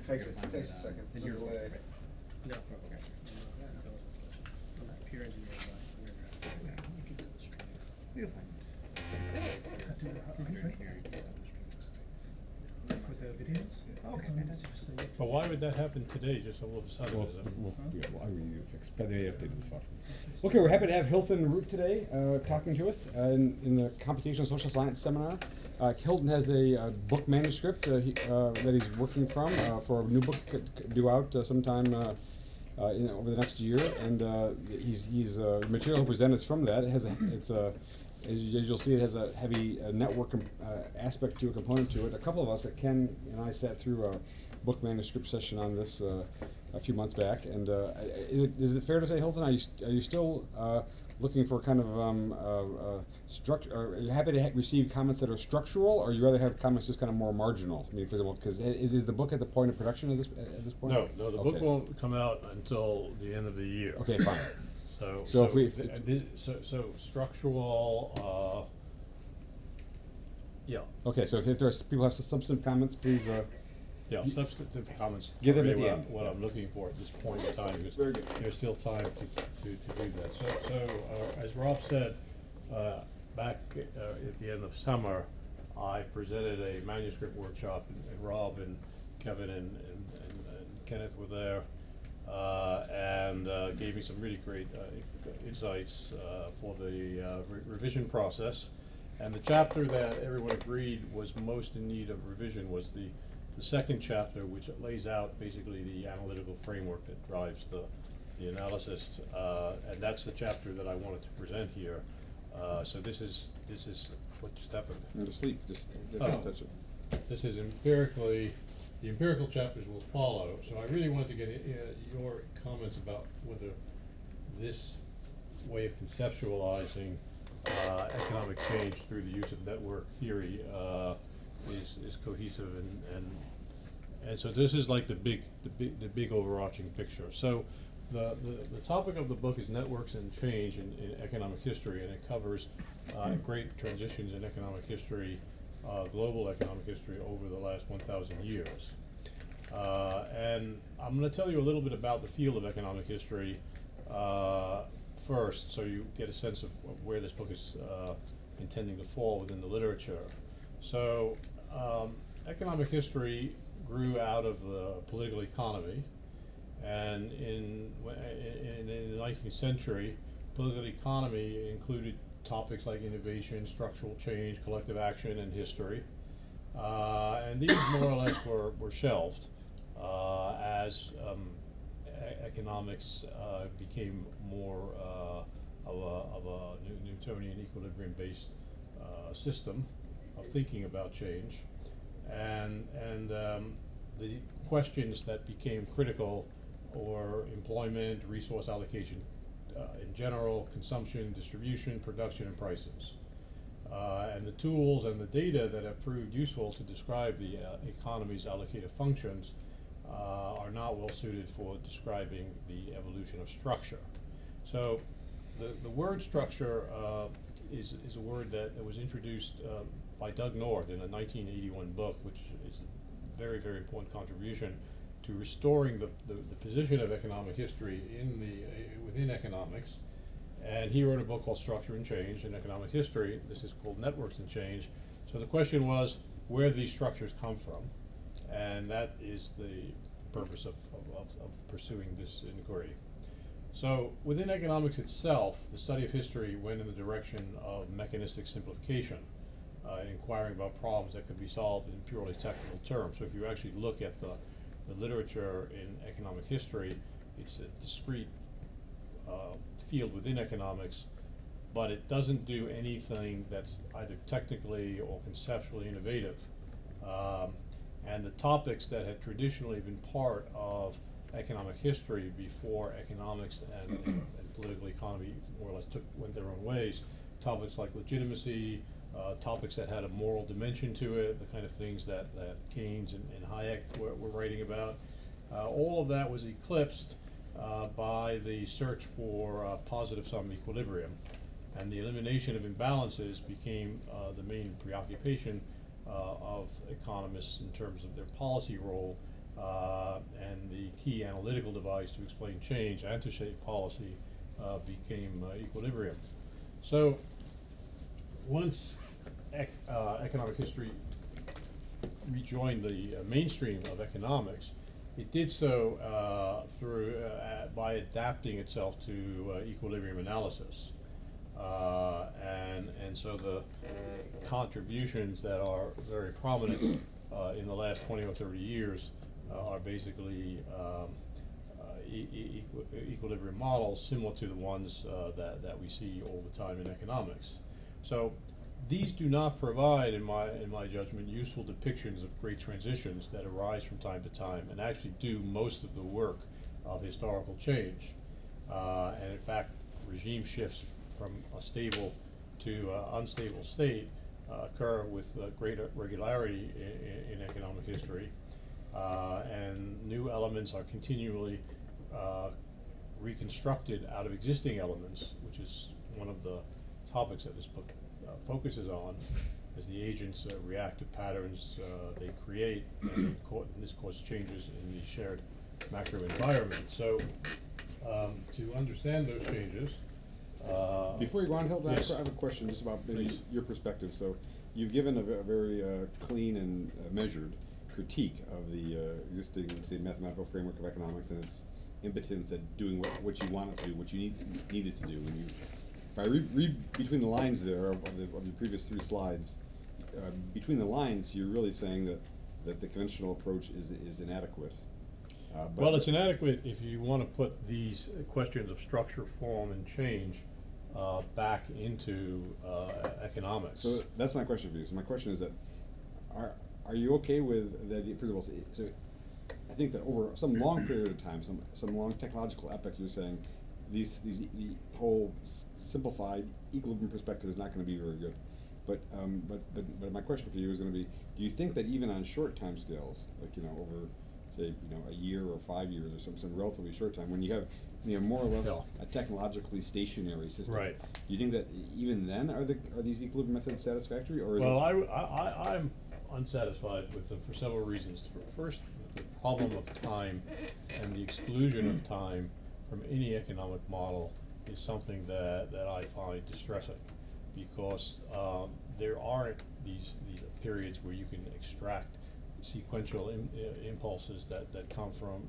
takes a second. Then you're delay. no, okay. I'm not pure engineering, but you can do the strings. You'll find With the videos? Oh, okay, fantastic. But why would that happen today, just all of a sudden? Well, Is it- I will fix, but they updated this one. Okay, we're happy to have Hilton Root today, talking to us in the Computational Social Science Seminar. Hilton has a book manuscript that he's working from for a new book due out sometime over the next year, and he's material he'll present is from that. It has as you'll see, it has a heavy network aspect to a component to it. A couple of us, Ken and I, sat through a book manuscript session on this a few months back. And is it fair to say, Hilton, are you still looking for kind of structure? Are you happy to receive comments that are structural, or you rather have comments just kind of more marginal? I mean, for example, because is the book at the point of production at this point? No, the book won't come out until the end of the year. Okay, fine. So structural, yeah. Okay, so if there's people have some substantive comments, please. Yeah, substantive comments. Give them at really the end. what I'm looking for at this point in time, because Very good. there's still time to do that. So as Rob said, back at the end of summer, I presented a manuscript workshop, and Rob and Kevin and Kenneth were there. And gave me some really great insights for the revision process. And the chapter that everyone agreed was most in need of revision was the second chapter, which lays out basically the analytical framework that drives the analysis. And that's the chapter that I wanted to present here. So this is what just happened. I'm to sleep. Just Oh. touch it. This is empirically. The empirical chapters will follow, so I really wanted to get your comments about whether this way of conceptualizing economic change through the use of network theory is cohesive, and so this is like the big overarching picture. So the topic of the book is networks and change in economic history, and it covers great transitions in economic history. Global economic history over the last 1,000 years. And I'm going to tell you a little bit about the field of economic history first, so you get a sense of where this book is intending to fall within the literature. So economic history grew out of the political economy, and in the 19th century, political economy included topics like innovation, structural change, collective action, and history. And these more or less were shelved as economics became more of a Newtonian equilibrium-based system of thinking about change. And the questions that became critical were employment, resource allocation, in general, consumption, distribution, production, and prices. And the tools and the data that have proved useful to describe the economy's allocative functions are not well suited for describing the evolution of structure. So the word structure is a word that was introduced by Doug North in a 1981 book, which is a very, very important contribution to restoring the position of economic history within economics. And he wrote a book called Structure and Change in Economic History. This is called Networks and Change. So the question was where these structures come from, and that is the purpose of pursuing this inquiry. So within economics itself, the study of history went in the direction of mechanistic simplification, inquiring about problems that could be solved in purely technical terms. So if you actually look at the literature in economic history, it's a discrete field within economics, but it doesn't do anything that's either technically or conceptually innovative. And the topics that had traditionally been part of economic history before economics and political economy more or less went their own ways, topics like legitimacy, topics that had a moral dimension to it, the kind of things that Keynes and Hayek were writing about, all of that was eclipsed by the search for positive sum equilibrium, and the elimination of imbalances became the main preoccupation of economists in terms of their policy role and the key analytical device to explain change and to shape policy became equilibrium. So once economic history rejoined the mainstream of economics, it did so by adapting itself to equilibrium analysis. And so the contributions that are very prominent in the last 20 or 30 years are basically equilibrium models similar to the ones that we see all the time in economics. So these do not provide, in my judgment, useful depictions of great transitions that arise from time to time and actually do most of the work of historical change. And in fact, regime shifts from a stable to unstable state occur with greater regularity in economic history, and new elements are continually reconstructed out of existing elements, which is one of the topics that this book focuses on, as the agents react to patterns they create, and this causes changes in the shared macro environment. So to understand those changes, before you go on, Hilton, yes. I have a question just about maybe Please. your perspective. So you've given a very clean and measured critique of the existing, say, mathematical framework of economics and its impotence at doing what you want it to do, what you need it to do. When you, if I read between the lines there of the previous 3 slides, between the lines, you're really saying that the conventional approach is inadequate. Well, it's inadequate if you want to put these questions of structure, form, and change back into economics. So that's my question for you. So my question is that, are you okay with that? First of all, so I think that over some long period of time, some long technological epoch, you're saying the whole simplified equilibrium perspective is not going to be very good. But my question for you is going to be: do you think that even on short time scales, like over say a year or 5 years or some relatively short time, when you have more or less a technologically stationary system, right? Do you think that even then are these equilibrium methods satisfactory, or is well, I'm unsatisfied with them for several reasons. First, the problem of time and the exclusion of time from any economic model is something that I find distressing, because there aren't these periods where you can extract sequential impulses that come from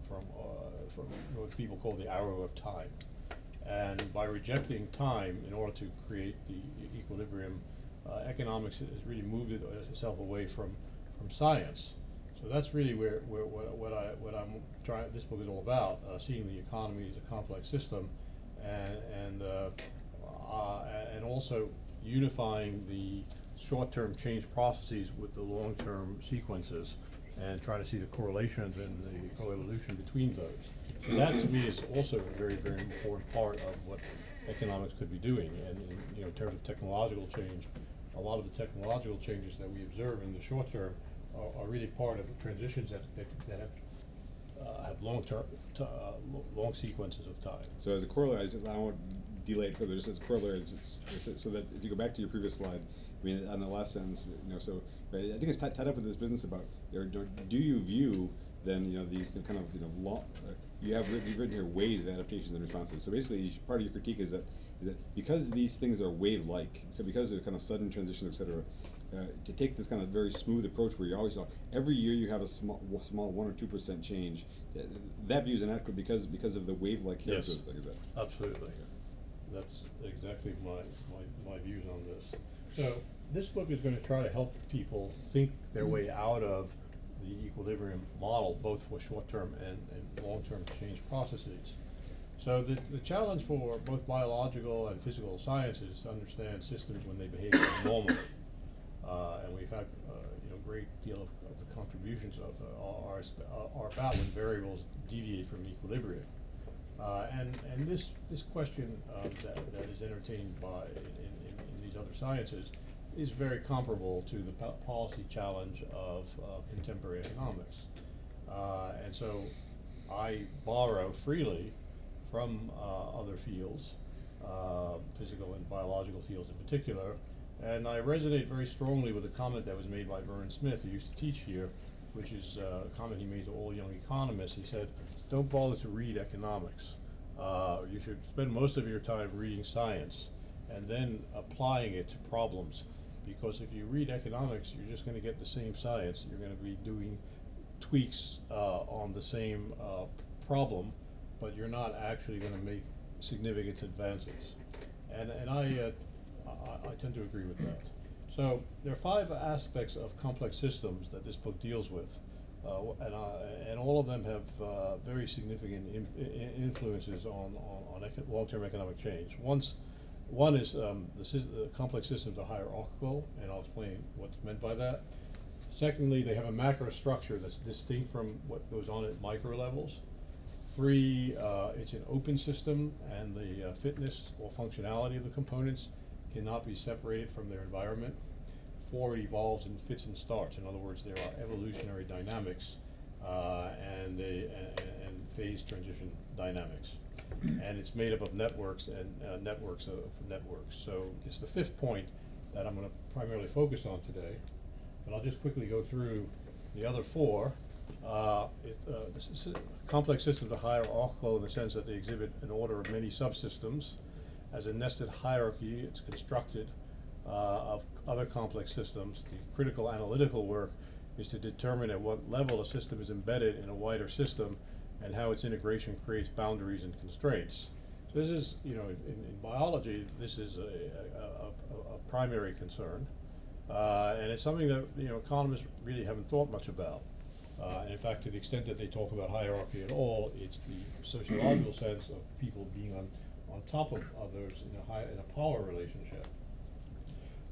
what people call the arrow of time. And by rejecting time in order to create the equilibrium, economics has really moved itself away from science. So that's really what I'm trying. This book is all about: seeing the economy as a complex system, and also unifying the short-term change processes with the long-term sequences, and try to see the correlations and the coevolution between those. So that, to me, is also a very, very important part of what economics could be doing. And in terms of technological change, a lot of the technological changes that we observe in the short term are really part of transitions that have long sequences of time. So as a corollary, I won't delay it further. Just as a corollary, so that if you go back to your previous slide, I mean, on the last sentence, so right, I think it's tied up with this business about, do you view then these kind of long, you've written here waves of adaptations and responses. So basically, part of your critique is that because these things are wave-like, because they're kind of sudden transitions, et cetera, to take this kind of very smooth approach where you always every year you have a small 1 or 2% change, that view is inadequate because of the wave-like character. Yes, Like that. absolutely. That's exactly my views on this. So this book is going to try to help people think their way out of the equilibrium model, both for short-term and long-term change processes. So the challenge for both biological and physical sciences is to understand systems when they behave normally. And we've had a great deal of the contributions of are about when variables deviate from equilibrium. And this question that is entertained in these other sciences is very comparable to the policy challenge of contemporary economics. And so I borrow freely from other fields, physical and biological fields in particular, and I resonate very strongly with a comment that was made by Vernon Smith, who used to teach here, which is a comment he made to all young economists. He said, don't bother to read economics. You should spend most of your time reading science and then applying it to problems. Because if you read economics, you're just going to get the same science. You're going to be doing tweaks on the same problem, but you're not actually going to make significant advances. And I tend to agree with that. So there are 5 aspects of complex systems that this book deals with, and all of them have very significant influences on long-term economic change. One is the complex systems are hierarchical, and I'll explain what's meant by that. Secondly, they have a macro structure that's distinct from what goes on at micro levels. 3, it's an open system, and the fitness or functionality of the components cannot be separated from their environment. 4, it evolves and fits and starts. In other words, there are evolutionary dynamics and phase transition dynamics. And it's made up of networks and networks of networks. So it's the 5th point that I'm going to primarily focus on today. But I'll just quickly go through the other 4. Complex systems are hierarchical in the sense that they exhibit an order of many subsystems. As a nested hierarchy, it's constructed of other complex systems. The critical analytical work is to determine at what level a system is embedded in a wider system and how its integration creates boundaries and constraints. So this is, in biology, this is a primary concern. And it's something that, economists really haven't thought much about. And in fact, to the extent that they talk about hierarchy at all, it's the sociological sense of people being on top of others in a power relationship.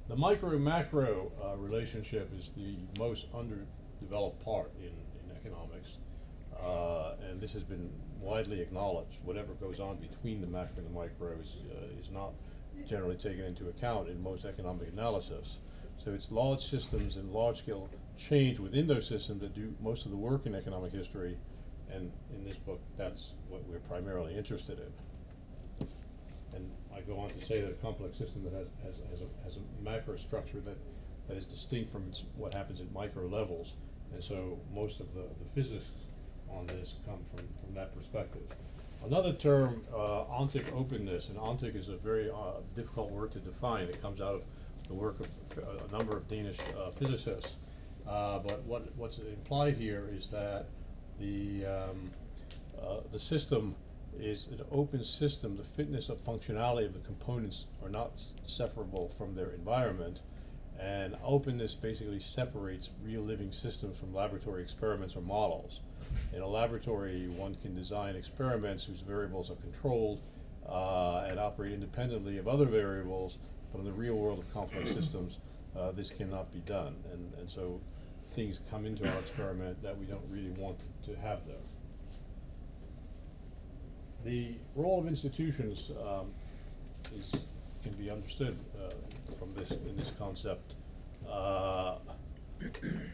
The micro-macro relationship is the most underdeveloped part in economics, and this has been widely acknowledged. Whatever goes on between the macro and the micro is not generally taken into account in most economic analysis. So it's large systems and large-scale change within those systems that do most of the work in economic history, and in this book, that's what we're primarily interested in. And I go on to say that a complex system that has a macro structure that is distinct from what happens at micro levels, and so most of the physics on this come from that perspective. Another term, Ontic Openness, and Ontic is a very difficult word to define. It comes out of the work of a number of Danish physicists. But what's implied here is that the system is an open system. The fitness of functionality of the components are not separable from their environment, and openness basically separates real living systems from laboratory experiments or models. In a laboratory, one can design experiments whose variables are controlled and operate independently of other variables, but in the real world of complex systems, this cannot be done, and so things come into our experiment that we don't really want to have there. The role of institutions can be understood in this concept.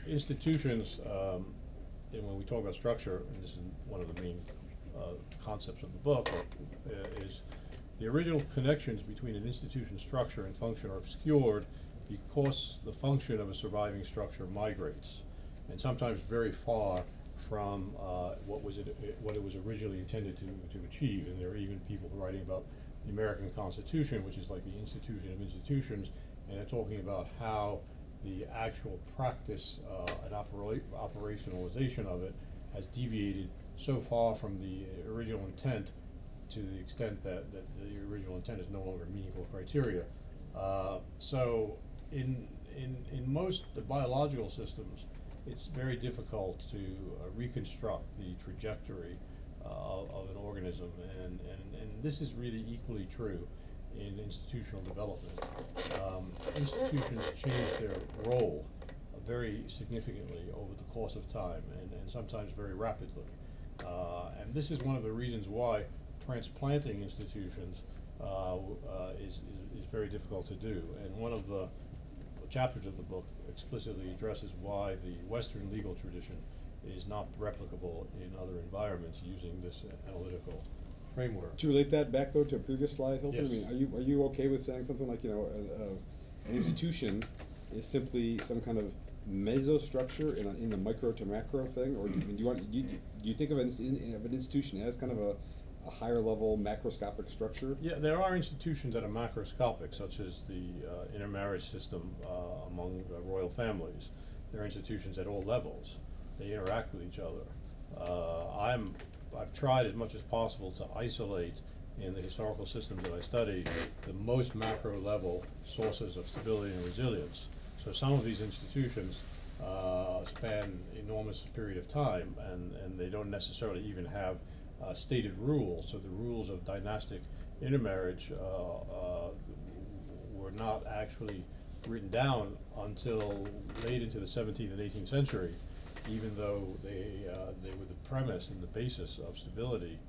Institutions, and when we talk about structure, and this is one of the main concepts of the book, is the original connections between an institution structure and function are obscured because the function of a surviving structure migrates, and sometimes very far from what it was originally intended to achieve. And there are even people writing about the American Constitution, which is like the institution of institutions, and they're talking about how the actual practice and operationalization of it has deviated so far from the original intent, to the extent that the original intent is no longer a meaningful criteria. So in most biological systems, it's very difficult to reconstruct the trajectory of an organism, and this is really equally true in institutional development. Institutions change their role very significantly over the course of time, and sometimes very rapidly. And this is one of the reasons why transplanting institutions is very difficult to do. And one of the chapters of the book explicitly addresses why the Western legal tradition is not replicable in other environments using this analytical framework. To relate that back though to a previous slide, Hilton, Yes. I mean, are you okay with saying something like, an institution is simply some kind of mesostructure in the micro to macro thing, or do you think of an institution as kind of a higher level macroscopic structure? Yeah, there are institutions that are macroscopic, such as the intermarriage system among royal families. There are institutions at all levels. They interact with each other. I've tried as much as possible to isolate in the historical systems that I study the most macro level sources of stability and resilience. So some of these institutions span enormous period of time, and they don't necessarily even have stated rules. So the rules of dynastic intermarriage were not actually written down until late into the 17th and 18th century, even though they were the premise and the basis of stability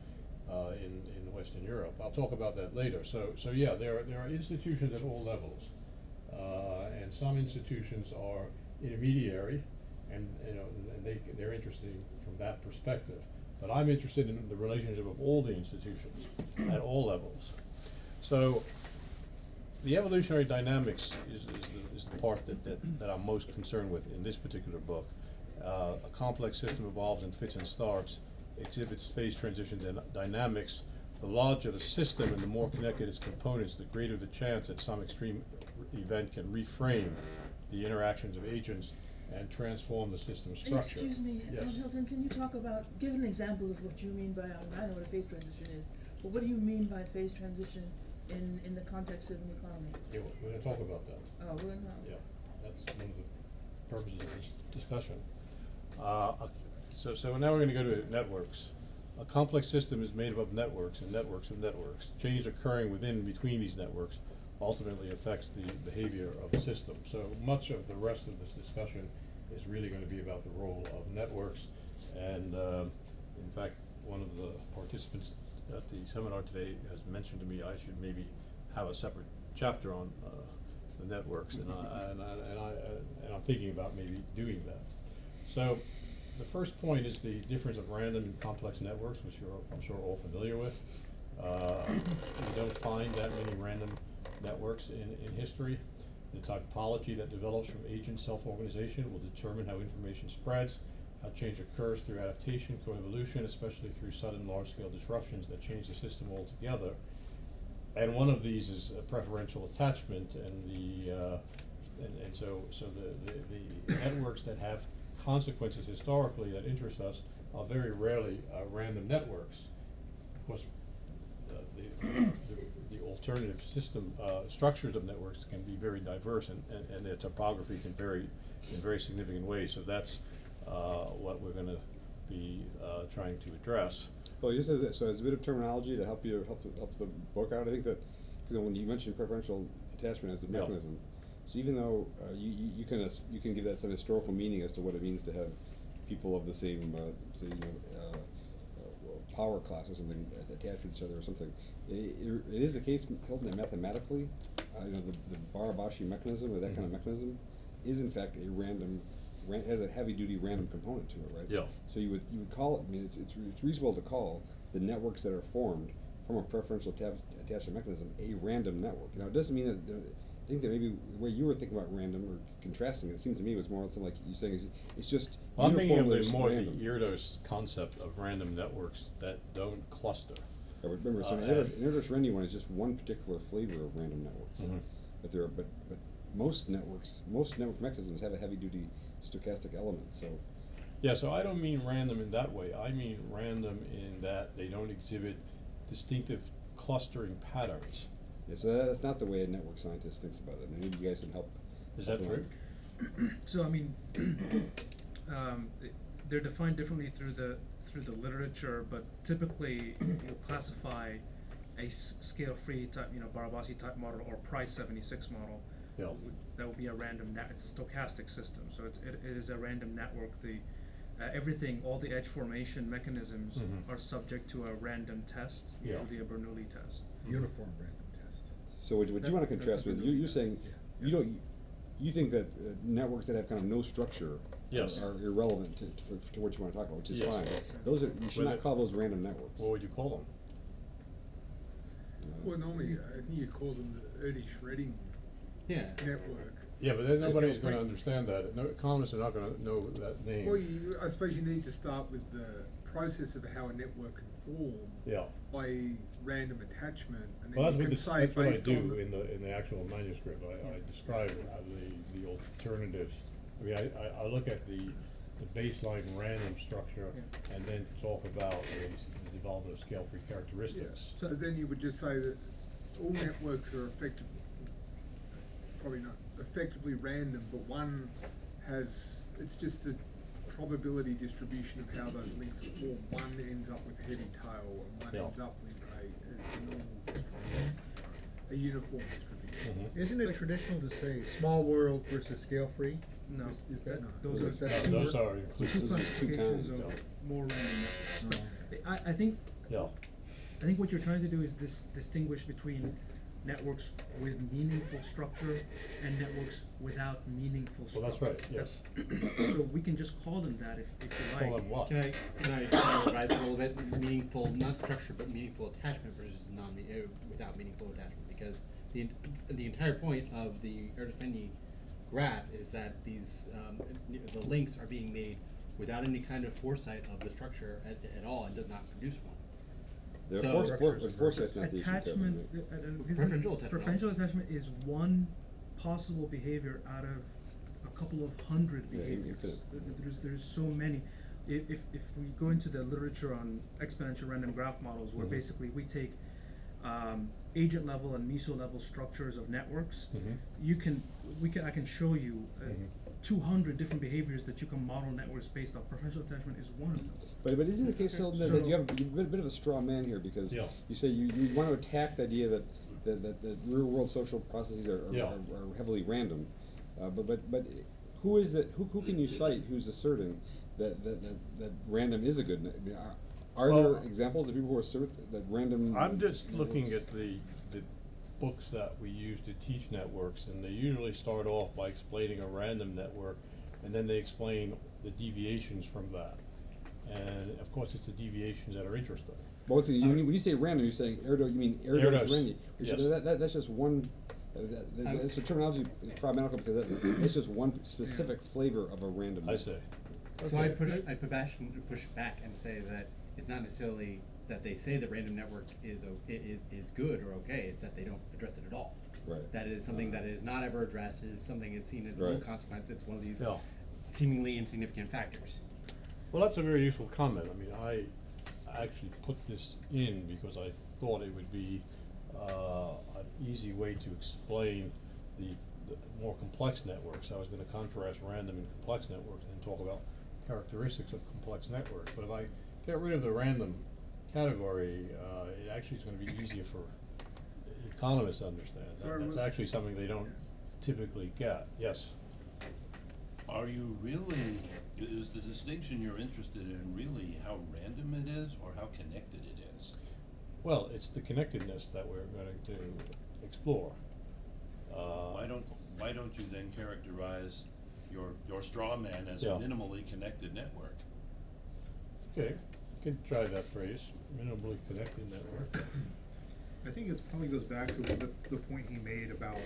in Western Europe. I'll talk about that later. So yeah, there are institutions at all levels, and some institutions are intermediary, and they're interesting from that perspective. But I'm interested in the relationship of all the institutions at all levels. So the evolutionary dynamics is the part that I'm most concerned with in this particular book. A complex system evolves and fits and starts, exhibits phase transitions and dynamics. The larger the system and the more connected its components, the greater the chance that some extreme event can reframe the interactions of agents and transform the system structure. Excuse me, Yes. Hilton, can you talk about, give an example of what you mean by, I know what a phase transition is, but what do you mean by phase transition in the context of an economy? Yeah, we're going to talk about that. Oh, we're not. Yeah, that's one of the purposes of this discussion. So now we're going to go to networks. A complex system is made up of networks and networks of networks. Change occurring within and between these networks ultimately affects the behavior of the system. So much of the rest of this discussion is really going to be about the role of networks. And in fact, one of the participants at the seminar today has mentioned to me I should maybe have a separate chapter on the networks, and I'm thinking about maybe doing that. So the first point is the difference of random and complex networks, which you're, I'm sure, all familiar with. You don't find that many random networks in history. The typology that develops from agent self-organization will determine how information spreads, how change occurs through adaptation, coevolution, especially through sudden large-scale disruptions that change the system altogether. And one of these is a preferential attachment, and so the networks that have consequences historically that interest us are very rarely random networks. Of course, the alternative system structures of networks can be very diverse, and their topography can vary in very significant ways. So that's what we're going to be trying to address. Well, you said that, so it's a bit of terminology to help the book out. I think that, you know, when you mentioned preferential attachment as a mechanism, so even though you can give that some historical meaning as to what it means to have people of the same say, power class or something attached to each other or something, it is the case, Hilton, that mathematically, the Barabashi mechanism or that kind of mechanism is in fact a random. Has a heavy-duty random component to it, right? Yeah. So you would call it. I mean, it's reasonable to call the networks that are formed from a preferential attachment mechanism a random network. Now, it doesn't mean that. I think that maybe the way you were thinking about random or contrasting it seems to me was more something like you're saying it's just. Well, I'm thinking of the random. Erdos concept of random networks that don't cluster. Yeah, remember, so an Erdos Renyi one is just one particular flavor of random networks. Mm-hmm. But most network mechanisms have a heavy-duty stochastic element. So yeah, so I don't mean random in that way. I mean random in that they don't exhibit distinctive clustering patterns. yeah, so that's not the way a network scientist thinks about it. Maybe you guys can help. Is that true? So I mean, they're defined differently through the literature, but typically you'll classify a scale-free type, Barabashi type model or Price 76 model. Yeah. That would be a random it's a stochastic system, so it is a random network. Everything, all the edge formation mechanisms are subject to a random test, usually a Bernoulli test. Uniform random test. So what you want to contrast with, you're saying you think that networks that have kind of no structure are irrelevant to what you want to talk about, which is fine. Those are, you should not call those random networks. What would you call them? Well, normally I think you call them the early shredding network. Yeah, but then nobody's gonna understand that. No, economists are not gonna know that name. Well, I suppose you need to start with the process of how a network can form Yeah. by random attachment, and Well, then you can say that's what I based do on in the actual manuscript. I describe the alternatives. I mean, I look at the baseline random structure and then talk about the development of scale-free characteristics. Yes, but then you would just say that all networks are probably not effectively random, but one has, it's just a probability distribution of how those links are formed. One ends up with a heavy tail, and one ends up with a normal distribution, a uniform distribution. Isn't it traditional to say small world versus scale free? No, Is that those are that's two Those are two inclusive. classifications kinds, of yeah. more random networks. I think Yeah. I think what you're trying to do is distinguish between networks with meaningful structure and networks without meaningful Well, structure. that's right, yes. So we can just call them that if you like. Call them what? Can I characterize it a little bit? Meaningful, not structure, but meaningful attachment versus without meaningful attachment, because the entire point of the Erdős-Fényi graph is that these the links are being made without any kind of foresight of the structure at all, and does not produce one. Foresight's not the issue, Attachment, Kevin, Preferential attachment. preferential attachment is one possible behavior out of a couple of hundred Yeah, behaviors. There's so many. If we go into the literature on exponential random graph models, where basically we take agent level and meso level structures of networks, I can show you 200 different behaviors that you can model networks based off. Preferential attachment is one of them. But isn't it the case, Hilton, that So- you have a bit of a straw man here, because Yeah. you say you want to attack the idea that real world social processes are heavily random, but who is it? Who can you cite who's asserting that random is a good? Are Well, there examples of people who assert that random? I'm just looking networks- at the books that we use to teach networks, and they usually start off by explaining a random network, and then they explain the deviations from that. And of course, it's the deviations that are interesting. But when you say random, you're saying Erdo. You mean Erdős Fényi? Yes. That's just one. That's the terminology is problematical because that's just one specific flavor of a random. I say. So I'd push back and say that it's not necessarily that they say the random network is good or okay. It's that they don't address it at all. Right. That it is something that is not ever addressed. It is something that's seen as a little Right. consequence. It's one of these Yeah. seemingly insignificant factors. Well, that's a very useful comment. I mean, I actually put this in because I thought it would be an easy way to explain the more complex networks. I was going to contrast random and complex networks and talk about characteristics of complex networks. But if I get rid of the random category, it actually is going to be easier for economists to understand. That's actually something they don't typically get. Yes. Are you really, is the distinction you're interested in really how random it is or how connected it is? Well, it's the connectedness that we're going to explore. Why don't you then characterize your straw man as Yeah. a minimally connected network? Okay, you can try that phrase, minimally connected network. I think it probably goes back to the point he made about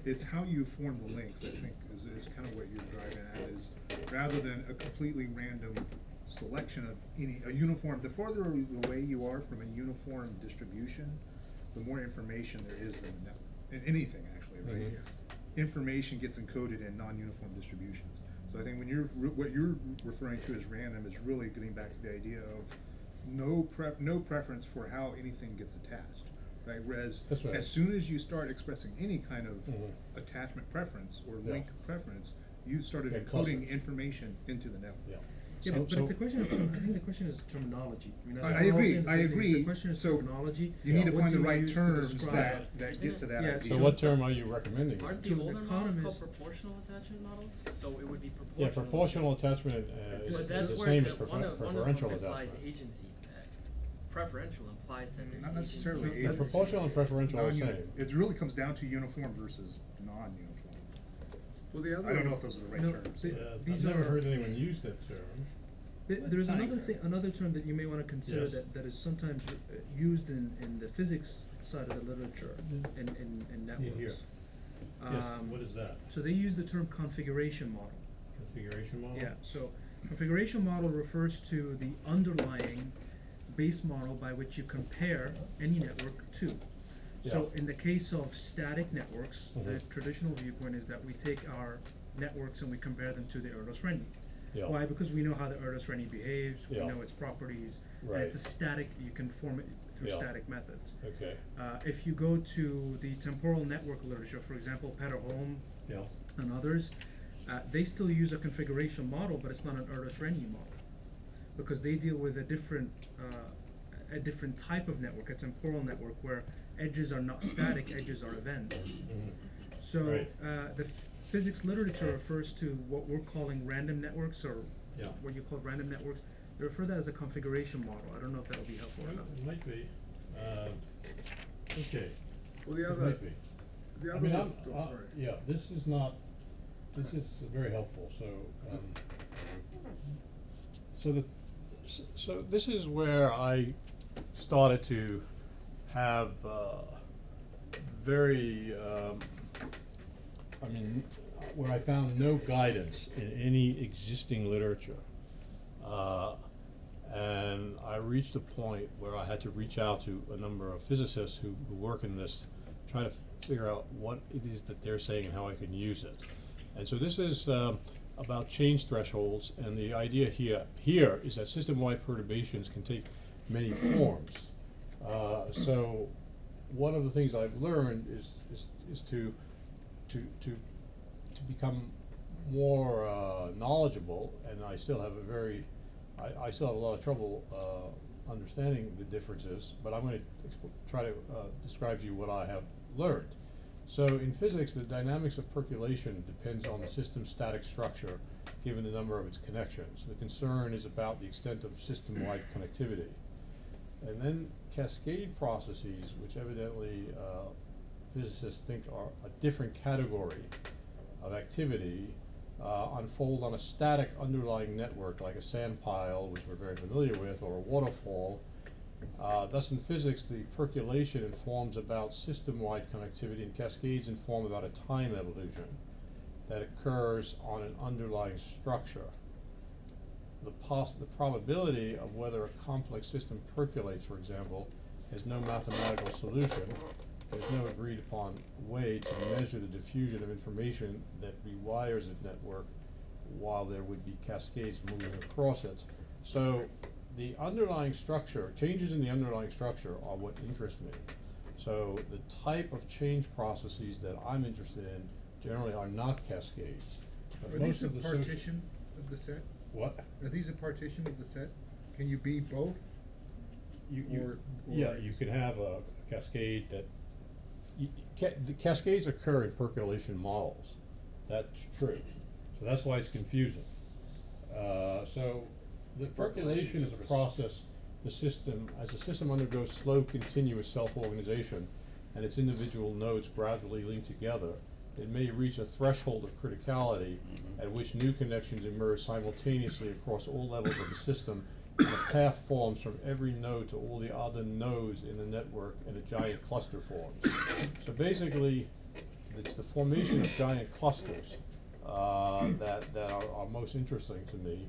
it's how you form the links, I think, is kind of what you're driving at, is rather than a completely random selection of a uniform, the further away you are from a uniform distribution, the more information there is in the network, in anything actually, right? Information gets encoded in non-uniform distributions. So I think when what you're referring to as random is really getting back to the idea of no preference for how anything gets attached, right? Whereas That's right. as soon as you start expressing any kind of attachment preference or link preference, you started Yeah, encoding cluster. information into the network. Yeah. Yeah, but it's a question of, I think the question is terminology. I mean, I we're all agree, saying the I same thing. agree. The question is So terminology. You need to What find do the you right use to terms describe- that get to that Yeah, idea. So what term are you recommending? Aren't To the an older models called economist- proportional attachment models? So it would be proportional. Yeah, proportional attachment is But that's the where same it's as one of them preferential implies attachment. agency. Preferential implies that there's Not agency. necessarily But agency. proportional and preferential are the Non-uni- same. It really comes down to uniform versus non-uniform. Well, the other I don't know if those are the right No, terms. the- I've these never are- heard anyone use that term. There's Fine. another term that you may want to consider Yes. that is sometimes used in the physics side of the literature in networks. here. Yes, what is that? So they use the term configuration model. Configuration model? Yeah, so configuration model refers to the underlying base model by which you compare any network to. So Yeah. in the case of static networks, the Mhm. traditional viewpoint is that we take our networks and we compare them to the Erdős-Renyi. Yeah. Why? Because we know how the Erdős-Renyi behaves, we Yeah. know its properties, and Right. it's a static, you can form it through Yeah. static methods. Okay, If you go to the temporal network literature, for example, Percolation yeah, and others, they still use a configuration model, but it's not an Erdős-Renyi model, because they deal with a different type of network, a temporal network, where edges are not static, edges are events. mhm, So Right. the physics literature refers to what we're calling random networks, or Yeah. what you call random networks. They refer to that as a configuration model. I don't know if that would be helpful or not. It might be, okay, Well, the it other, might be. the I other mean, one, I'm, sorry. yeah, this is very helpful, so, so this is where I started to have, very, I mean, where I found no guidance in any existing literature. And I reached a point where I had to reach out to a number of physicists who work in this, try to figure out what it is that they're saying and how I can use it. And so this is about change thresholds, and the idea here is that system-wide perturbations can take many forms. So one of the things I've learned is to become more knowledgeable, and I still have a very I still have a lot of trouble understanding the differences, but I'm going to try to describe to you what I have learned. So in physics, the dynamics of percolation depends on the system's static structure, given the number of its connections. The concern is about the extent of system-wide connectivity. And then cascade processes, which evidently physicists think are a different category of activity, unfold on a static underlying network like a sand pile, which we're very familiar with, or a waterfall. Thus in physics, the percolation informs about system-wide connectivity, and cascades inform about a time evolution that occurs on an underlying structure. The probability of whether a complex system percolates, for example, has no mathematical solution. There's no agreed upon way to measure the diffusion of information that rewires a network while there would be cascades moving across it. So the underlying structure, changes in the underlying structure are what interest me. So the type of change processes that I'm interested in generally are not cascades. Are these a partition of the set? What? Are these a partition of the set? Can you be both? Yeah, you could have a cascade that the cascades occur in percolation models. That's true. So that's why it's confusing. So the percolation is a process as the system undergoes slow, continuous self-organization and its individual nodes gradually link together, it may reach a threshold of criticality at which new connections emerge simultaneously across all levels of the system, and a path forms from every node to all the other nodes in the network, and a giant cluster forms. So basically, it's the formation of giant clusters that are most interesting to me,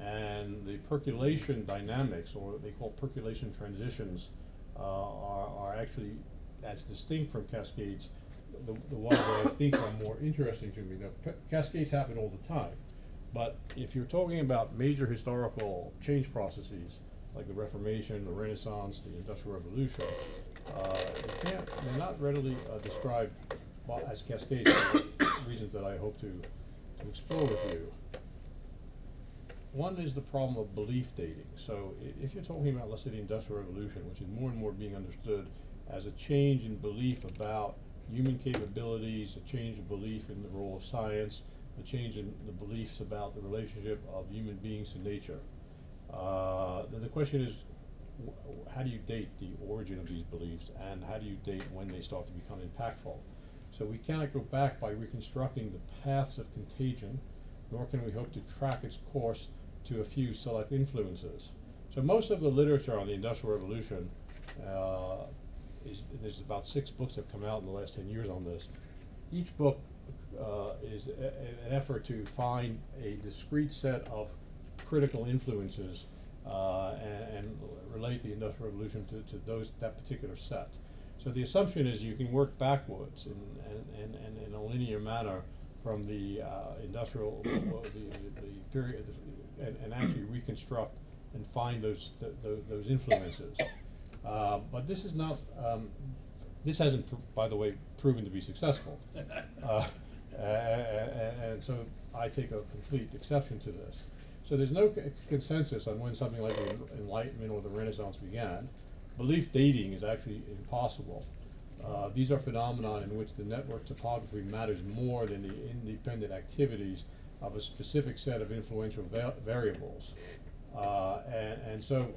and the percolation dynamics, or what they call percolation transitions, are actually, as distinct from cascades, the ones that I think are more interesting to me. Now, cascades happen all the time, but if you're talking about major historical change processes, like the Reformation, the Renaissance, the Industrial Revolution, they're not readily described as cascades for reasons that I hope to explore with you. One is the problem of belief dating. So if you're talking about, let's say, the Industrial Revolution, which is more and more being understood as a change in belief about human capabilities, a change of belief in the role of science, a change in the beliefs about the relationship of human beings to nature. Then the question is, how do you date the origin of these beliefs, and how do you date when they start to become impactful? So we cannot go back by reconstructing the paths of contagion, nor can we hope to track its course to a few select influences. So most of the literature on the Industrial Revolution there's about 6 books that have come out in the last 10 years on this, each book is an effort to find a discrete set of critical influences and relate the Industrial Revolution to that particular set. So the assumption is you can work backwards in a linear manner from the industrial, the period, and actually reconstruct and find those influences. But this is not, this hasn't, by the way, proven to be successful. And so I take a complete exception to this. So there's no consensus on when something like the Enlightenment or the Renaissance began. Belief dating is actually impossible. These are phenomena in which the network topography matters more than the independent activities of a specific set of influential variables. And so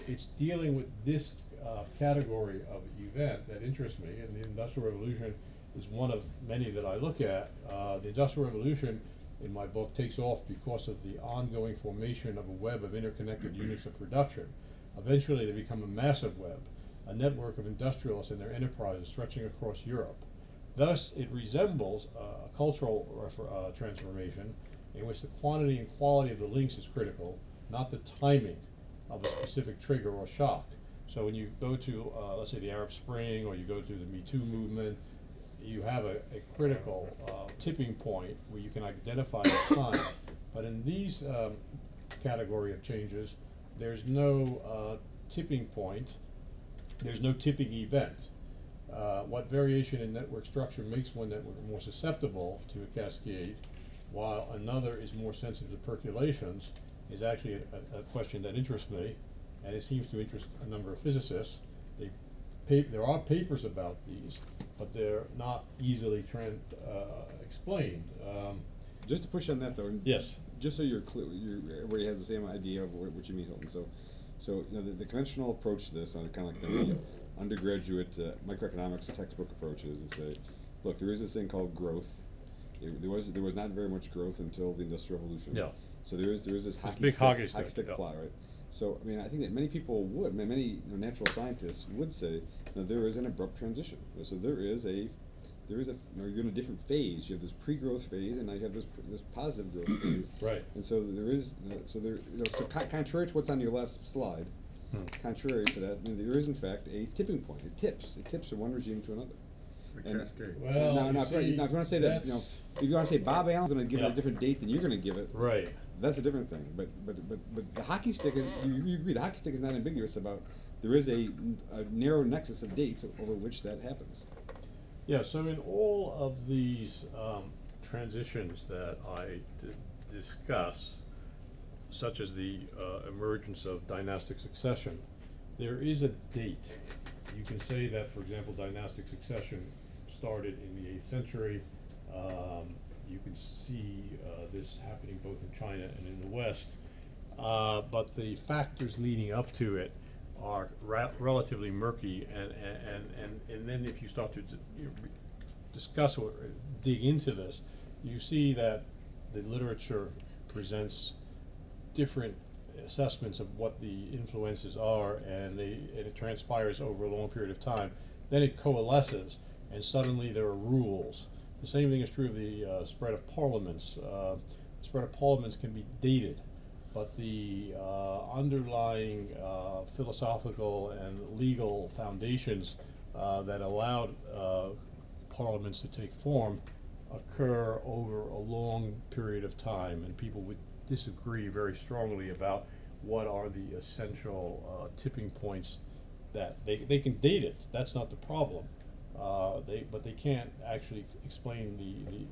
it's dealing with this category of event that interests me, and the Industrial Revolution is one of many that I look at. The Industrial Revolution, in my book, takes off because of the ongoing formation of a web of interconnected units of production. Eventually they become a massive web, a network of industrialists and their enterprises stretching across Europe. Thus, it resembles a cultural transformation in which the quantity and quality of the links is critical, not the timing of a specific trigger or shock. So when you go to, let's say, the Arab Spring, or you go to the Me Too movement, you have a critical tipping point where you can identify the time. But in these category of changes, there's no tipping point, there's no tipping event. What variation in network structure makes one network more susceptible to a cascade, while another is more sensitive to percolations, is actually a question that interests me, and it seems to interest a number of physicists. There are papers about these, but they're not easily explained. Just to push on that, though. Yes. Just so you're clear, everybody has the same idea of what you mean, Hilton. So you know, the conventional approach to this, on kind of like the undergraduate microeconomics textbook approaches, and say, look, there is this thing called growth. There was not very much growth until the Industrial Revolution. Yeah. So there is this big hockey stick, apply, right? So I mean, I think that many people would, many natural scientists would say, there is an abrupt transition. So there is a you're in a different phase. You have this pre-growth phase, and now you have this positive growth phase. Right. And so there is, so contrary to what's on your last slide, contrary to that, there is in fact a tipping point. It tips from one regime to another. A cascade. Well, now, if you want to say that, if you want to say Bob Allen's going to give it a different date than you're going to give it, right? That's a different thing. But the hockey stick is, you agree, the hockey stick is not ambiguous about, there is a narrow nexus of dates over which that happens. Yeah, so in all of these transitions that I discuss, such as the emergence of dynastic succession, there is a date. You can say that, for example, dynastic succession started in the 8th century. You can see this happening both in China and in the West, but the factors leading up to it are relatively murky, and then if you start to discuss or dig into this, you see that the literature presents different assessments of what the influences are, and it transpires over a long period of time. Then it coalesces, and suddenly there are rules. The same thing is true of the spread of parliaments. Spread of parliaments can be dated, but the underlying philosophical and legal foundations that allowed parliaments to take form occur over a long period of time, and people would disagree very strongly about what are the essential tipping points. That they can date it, that's not the problem, but they can't actually explain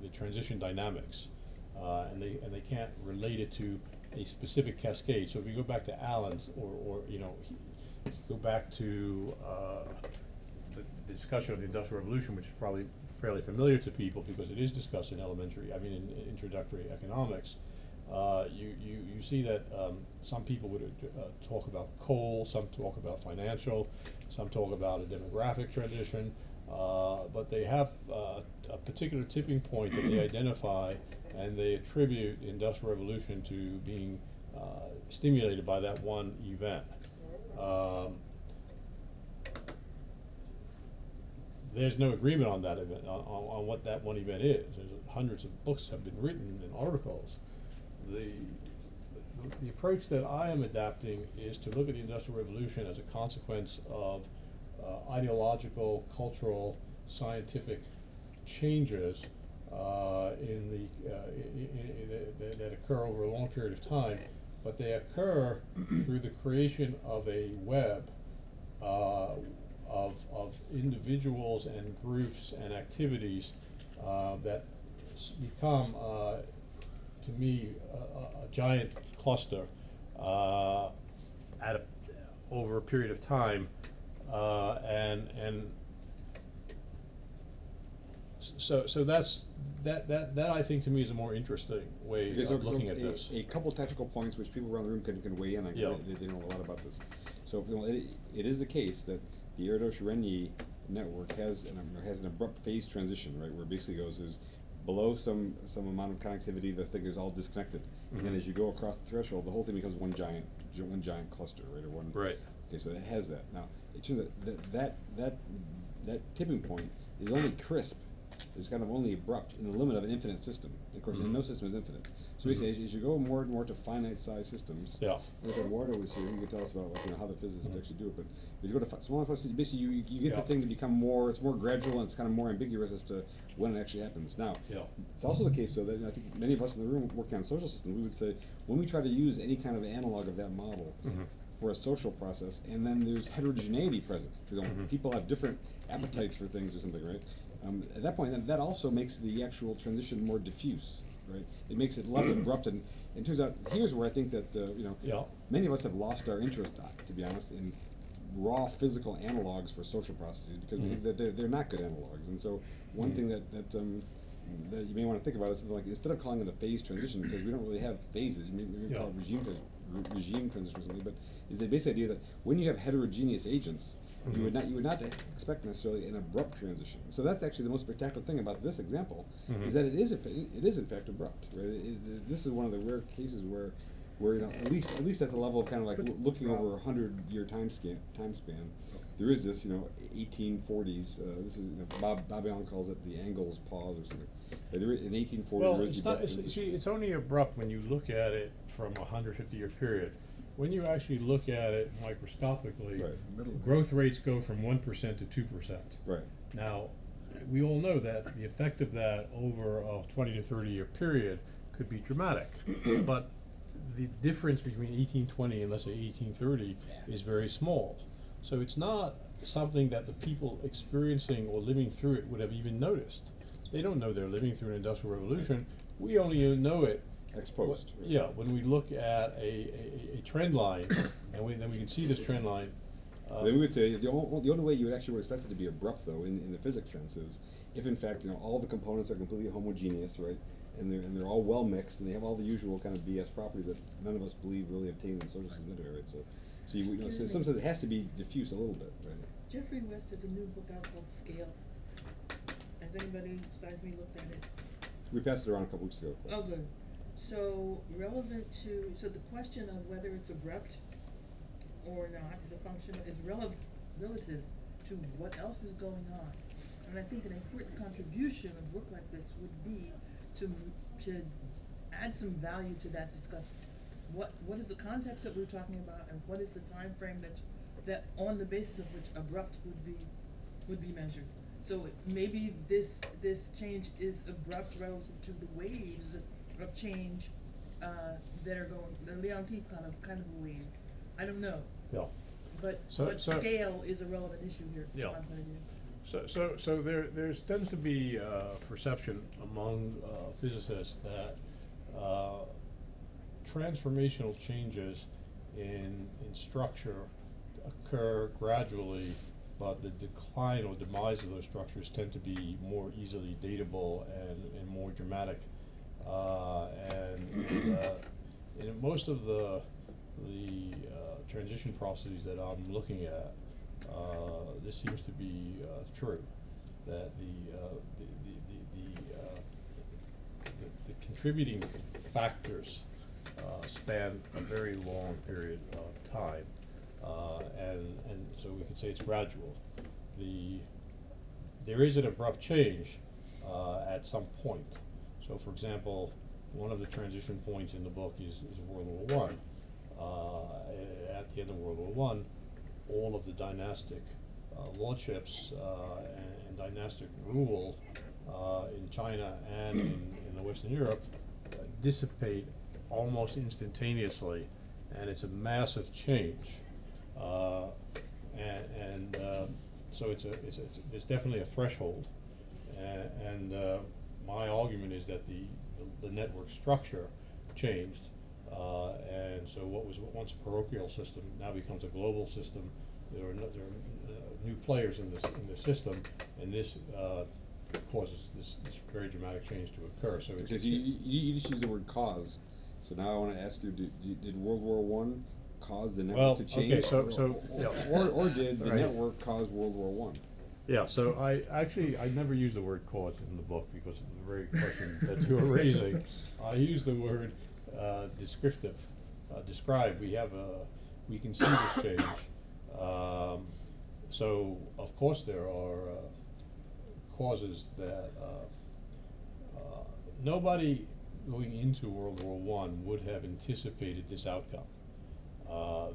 the transition dynamics, and they can't relate it to a specific cascade. So if you go back to Allen's, or go back to the discussion of the Industrial Revolution, which is probably fairly familiar to people because it is discussed in in introductory economics, you see that some people would talk about coal, some talk about financial, some talk about a demographic transition, but they have a particular tipping point that they identify, and they attribute the Industrial Revolution to being stimulated by that one event. there's no agreement on that event, on what that one event is. There's hundreds of books have been written and articles. The approach that I am adapting is to look at the Industrial Revolution as a consequence of ideological, cultural, scientific changes that occur over a long period of time, but they occur through the creation of a web of individuals and groups and activities that become, to me, a giant cluster over a period of time, and so that's that I think to me is a more interesting way of looking at this. A couple technical points which people around the room can weigh in on, Yeah. they know a lot about this. So it is the case that the Erdős-Rényi network has an abrupt phase transition, right, where it basically there's below some amount of connectivity, the thing is all disconnected, and as you go across the threshold, the whole thing becomes one giant cluster, right, or one. Right. Okay, so it has that. Now it turns out that tipping point is only crisp. It's kind of only abrupt in the limit of an infinite system. Of course, no system is infinite. So basically, as you go more and more to finite-sized systems, Yeah. If Eduardo was here, he could tell us about how the physicists actually do it. But as you go to smaller places, basically you get the thing to become more. It's more gradual and it's kind of more ambiguous as to when it actually happens. Now, it's also the case, though, that I think many of us in the room working on social systems, we would say when we try to use any kind of analog of that model for a social process, and then there's heterogeneity present. People have different appetites for things or something, right? At that point, that also makes the actual transition more diffuse, right? It makes it less abrupt, and it turns out here's where I think that many of us have lost our interest, to be honest, in raw physical analogs for social processes because we think that they're not good analogs. And so one thing that you may want to think about is something like, instead of calling it a phase transition, because we don't really have phases, you may call it regime transition or something, but is the basic idea that when you have heterogeneous agents, you would not expect necessarily an abrupt transition. So that's actually the most spectacular thing about this example, is that it is in fact abrupt. Right? This is one of the rare cases where at least at the level of kind of like looking over 100-year time span, there is this 1840s. This is Bob Allen calls it the Angles pause or something. In 1840, Well, there was it's the not. abrupt transition. It's only abrupt when you look at it from a 150-year period. When you actually look at it microscopically, growth rates go from 1% to 2%. Right. Now, we all know that the effect of that over a 20 to 30-year period could be dramatic, but the difference between 1820 and let's say 1830 is very small. So it's not something that the people experiencing or living through it would have even noticed. They don't know they're living through an industrial revolution. We only know it ex post. Yeah, when we look at a trend line, and then we can see this trend line. Then we would say the only way you would actually expect it to be abrupt, though, in the physics sense, is if in fact all the components are completely homogeneous, right, and they're all well mixed, and they have all the usual kind of BS properties that none of us believe really obtain in social systems anyway, right? So so sometimes it has to be diffuse a little bit, right? Jeffrey West has a new book out called Scale. Has anybody besides me looked at it? We passed it around a couple weeks ago. Oh, good. So the question of whether it's abrupt or not is relative to what else is going on. And I think an important contribution of a book like this would be to add some value to that discussion. What is the context that we're talking about, and what is the time frame that on the basis of which abrupt would be measured? So maybe this change is abrupt relative to the waves of change that are going. The Leontief kind of a wave. I don't know. Yeah. But So scale is a relevant issue here. Yeah. From my point of view. So there tends to be perception among physicists that transformational changes in structure occur gradually, but the decline or demise of those structures tend to be more easily datable and more dramatic. In most of the transition processes that I'm looking at, this seems to be true. That the contributing factors span a very long period of time, and so we could say it's gradual. The there is an abrupt change at some point. So, for example, one of the transition points in the book is World War I. At the end of World War I, all of the dynastic lordships and dynastic rule in China and in Western Europe dissipate almost instantaneously, and it's a massive change. So it's definitely a threshold, and my argument is that the network structure changed, and so what was once a parochial system now becomes a global system. There are new players in the system, and this causes this very dramatic change to occur. So it's Because you just used the word cause, so now I want to ask you: Did World War I cause the network to change, or did the network cause World War I? Yeah, so I never use the word cause in the book because of the very question that you were raising. I use the word descriptive, describe. We can see this change. So of course there are causes that nobody going into World War I would have anticipated this outcome.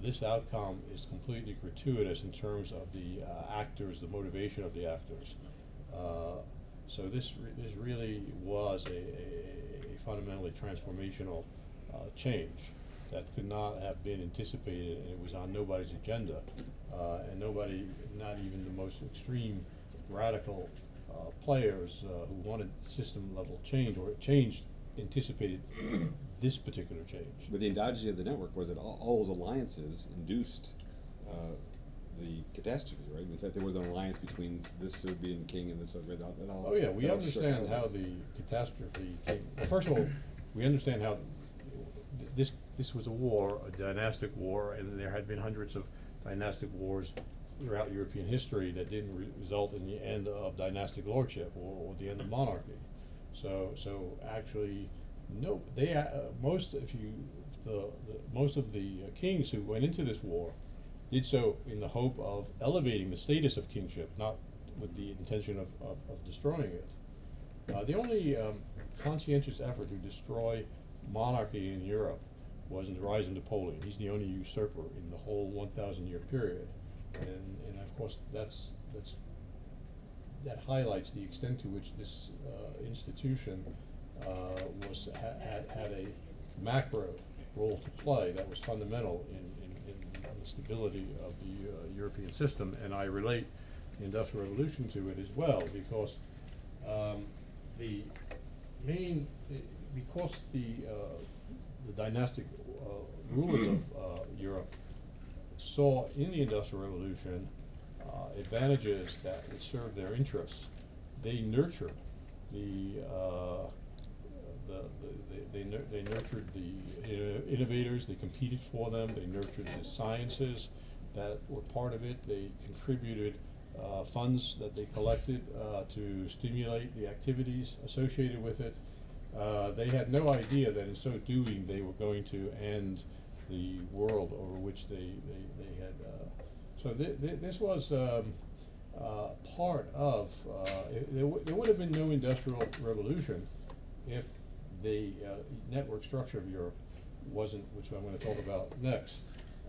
This outcome is completely gratuitous in terms of the actors, the motivation of the actors. So this really was a fundamentally transformational change that could not have been anticipated, and it was on nobody's agenda. And nobody, not even the most extreme radical players who wanted system level change or changed, anticipated this particular change. But the endogenous of the network was that all those alliances induced the catastrophe, right? In fact, there was an alliance between this Serbian king and this other. Oh yeah, we understand how the catastrophe came. Well, first of all, we understand how this was a war, a dynastic war, and there had been hundreds of dynastic wars throughout European history that didn't result in the end of dynastic lordship or the end of monarchy. So actually, no, most of the kings who went into this war did so in the hope of elevating the status of kingship, not with the intention of destroying it. The only conscientious effort to destroy monarchy in Europe was in the rise of Napoleon. He's the only usurper in the whole 1,000-year period, and of course that highlights the extent to which this institution had a macro role to play that was fundamental in the stability of the European system. And I relate the Industrial Revolution to it as well, because the dynastic rulers of Europe saw in the Industrial Revolution advantages that would serve their interests. They nurtured they nurtured the innovators. They competed for them. They nurtured the sciences that were part of it. They contributed funds that they collected to stimulate the activities associated with it. They had no idea that in so doing they were going to end the world over which they had. So this was part of. There would have been no industrial revolution if the network structure of Europe wasn't, which I'm going to talk about next,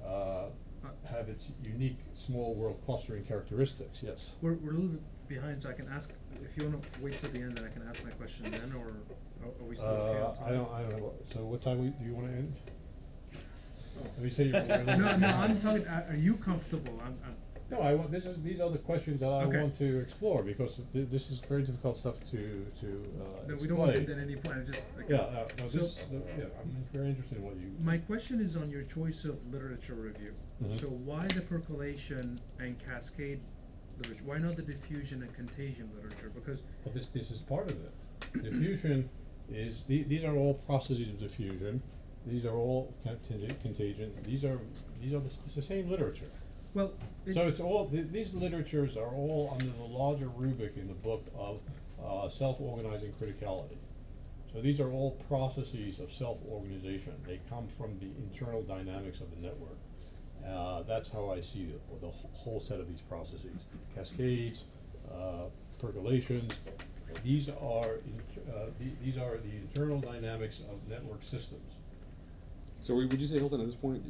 have its unique small world clustering characteristics. Yes. We're a little bit behind, so I can ask, if you want to wait till the end, then I can ask my question then, or are we still okay on time? I don't know. So what time do you want to end? Let me say you're No, I'm talking. Are you comfortable? No, I want. These are the questions that I Okay. want to explore, because this is very difficult stuff to No, we explain. don't want to at any point. I just. Okay. Yeah. No, So- I'm very interested in what you. My question is on your choice of literature review. Mhm. So why the percolation and cascade literature? Why not the diffusion and contagion literature? Because But this is part of it. Diffusion is these are all processes of diffusion. These are all contagion. It's the same literature. well, So it's all these literatures are all under the larger rubric in the book of self-organizing criticality. So these are all processes of self-organization. They come from the internal dynamics of the network. That's how I see the whole set of these processes: cascades, percolations. These are these are the internal dynamics of network systems. So would you say, Hilton, at this point,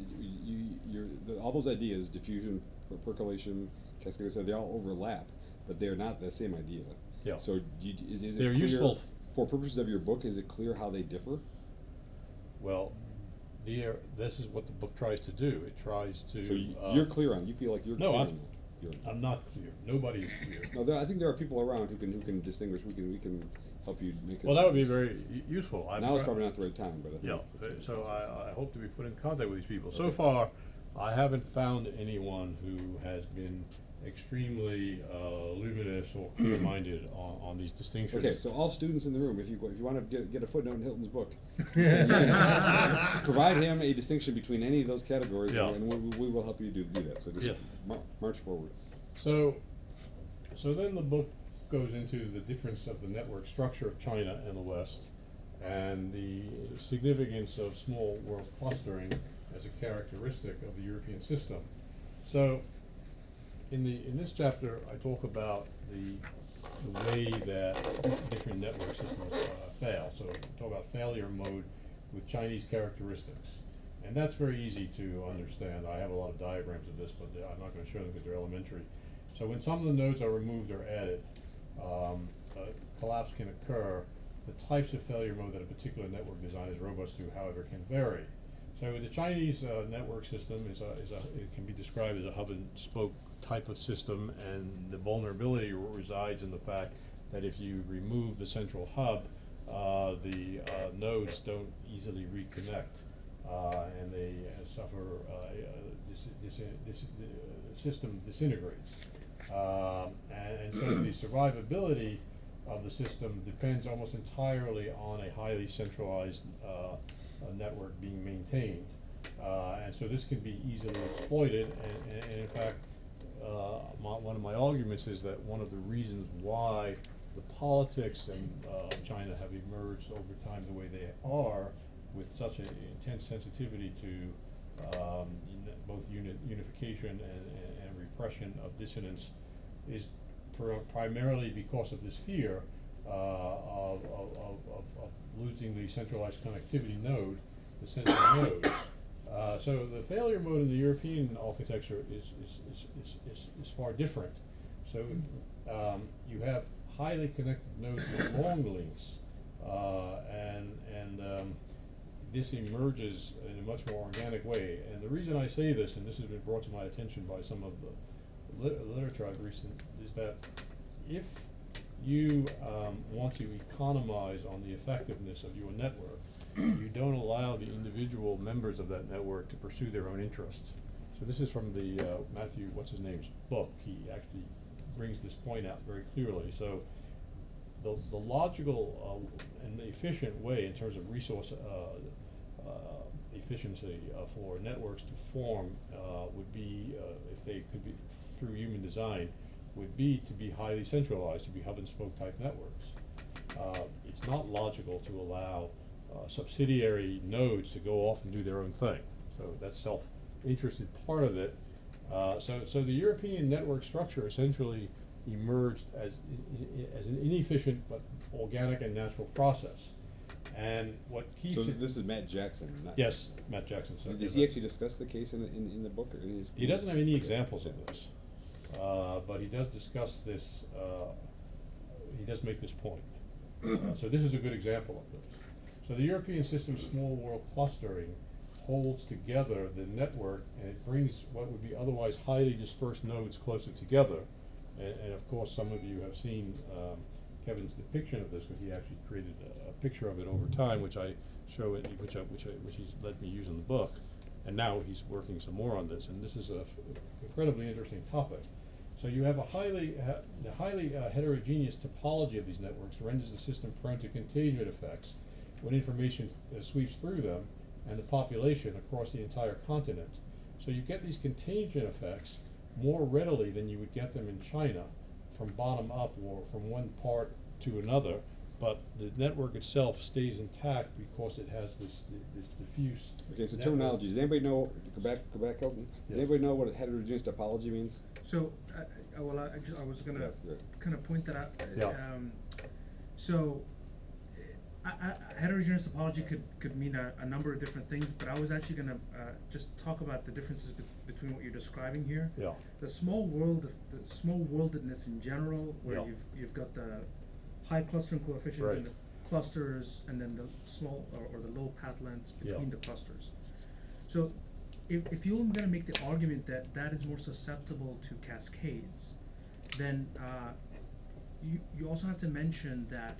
all those ideas, diffusion, percolation, cascade, they all overlap, but they're not the same idea. Yeah. So is it They're clear, useful. for purposes of your book, is it clear how they differ? Well, this is what the book tries to do. It tries to. So you're clear on. You feel like you're No, clear I'm- on that. I'm not clear. Nobody is clear. No, I think there are people around who can distinguish. We can help you make it. Well, that would be very useful. Now is probably not the right time, but I think Yeah, it's- so I hope to be put in contact with these people. So far, I haven't found anyone who has been extremely luminous or clear-minded on these distinctions. Okay, so all students in the room, if you want to get a footnote in Hilton's book, you can provide him a distinction between any of those categories, Yeah. and we will help you do that. So just Yes. march forward. So then the book goes into the difference of the network structure of China and the West, and the significance of small world clustering as a characteristic of the European system. So in this chapter, I talk about the way that different network systems fail. So I talk about failure mode with Chinese characteristics. And that's very easy to understand. I have a lot of diagrams of this, but I'm not going to show them because they're elementary. So when some of the nodes are removed or added, collapse can occur. The types of failure mode that a particular network design is robust to, however, can vary. So the Chinese network system it can be described as a hub and spoke type of system, and the vulnerability resides in the fact that if you remove the central hub, the nodes don't easily reconnect, and they suffer. The system disintegrates, and so the survivability of the system depends almost entirely on a highly centralized network being maintained, and so this can be easily exploited. And in fact, one of my arguments is that one of the reasons why the politics in China have emerged over time the way they are, with such an intense sensitivity to both unification and repression of dissidents, is primarily because of this fear of losing the centralized connectivity node, the central node. So the failure mode in the European architecture is far different. So you have highly connected nodes with long links, and this emerges in a much more organic way. And the reason I say this, and this has been brought to my attention by some of the literature I've recently, is that if you want to economize on the effectiveness of your network, you don't allow the individual members of that network to pursue their own interests. So this is from the Matthew, what's his name's book. He actually brings this point out very clearly. So the logical and efficient way in terms of resource efficiency for networks to form would be, if they could be through human design, would be to be highly centralized, to be hub and spoke type networks. It's not logical to allow subsidiary nodes to go off and do their own thing. So that's self-interested part of it. So the European network structure essentially emerged as an inefficient but organic and natural process. And what keeps So it— this is Matt Jackson. Yes, Matt Jackson. So Does he actually discuss the case in the book? Or in his he doesn't have any examples of this, but he does discuss this. He does make this point. So this is a good example of this. So the European system's small world clustering holds together the network, and it brings what would be otherwise highly dispersed nodes closer together. And of course, some of you have seen Kevin's depiction of this, because he actually created a picture of it over time, which I show it, which he's let me use in the book. And now he's working some more on this, and this is a incredibly interesting topic. So you have a highly heterogeneous topology of these networks renders the system prone to contagion effects when information sweeps through them and the population across the entire continent. So you get these contagion effects more readily than you would get them in China, from bottom up or from one part to another, but the network itself stays intact because it has this diffuse. Okay, so network. terminology, does anybody know, go back, Hilton? Does Yes. anybody know what a heterogeneous topology means? So, I was gonna Yeah. kind of point that out. Yeah. So, heterogeneous topology could mean a number of different things, but I was actually gonna just talk about the differences between what you're describing here. Yeah. The small worldedness in general, where Yeah. you've got the high clustering coefficient Right. and the clusters, and then the small or the low path lengths between Yeah. the clusters. So, if you're gonna make the argument that that is more susceptible to cascades, then you also have to mention that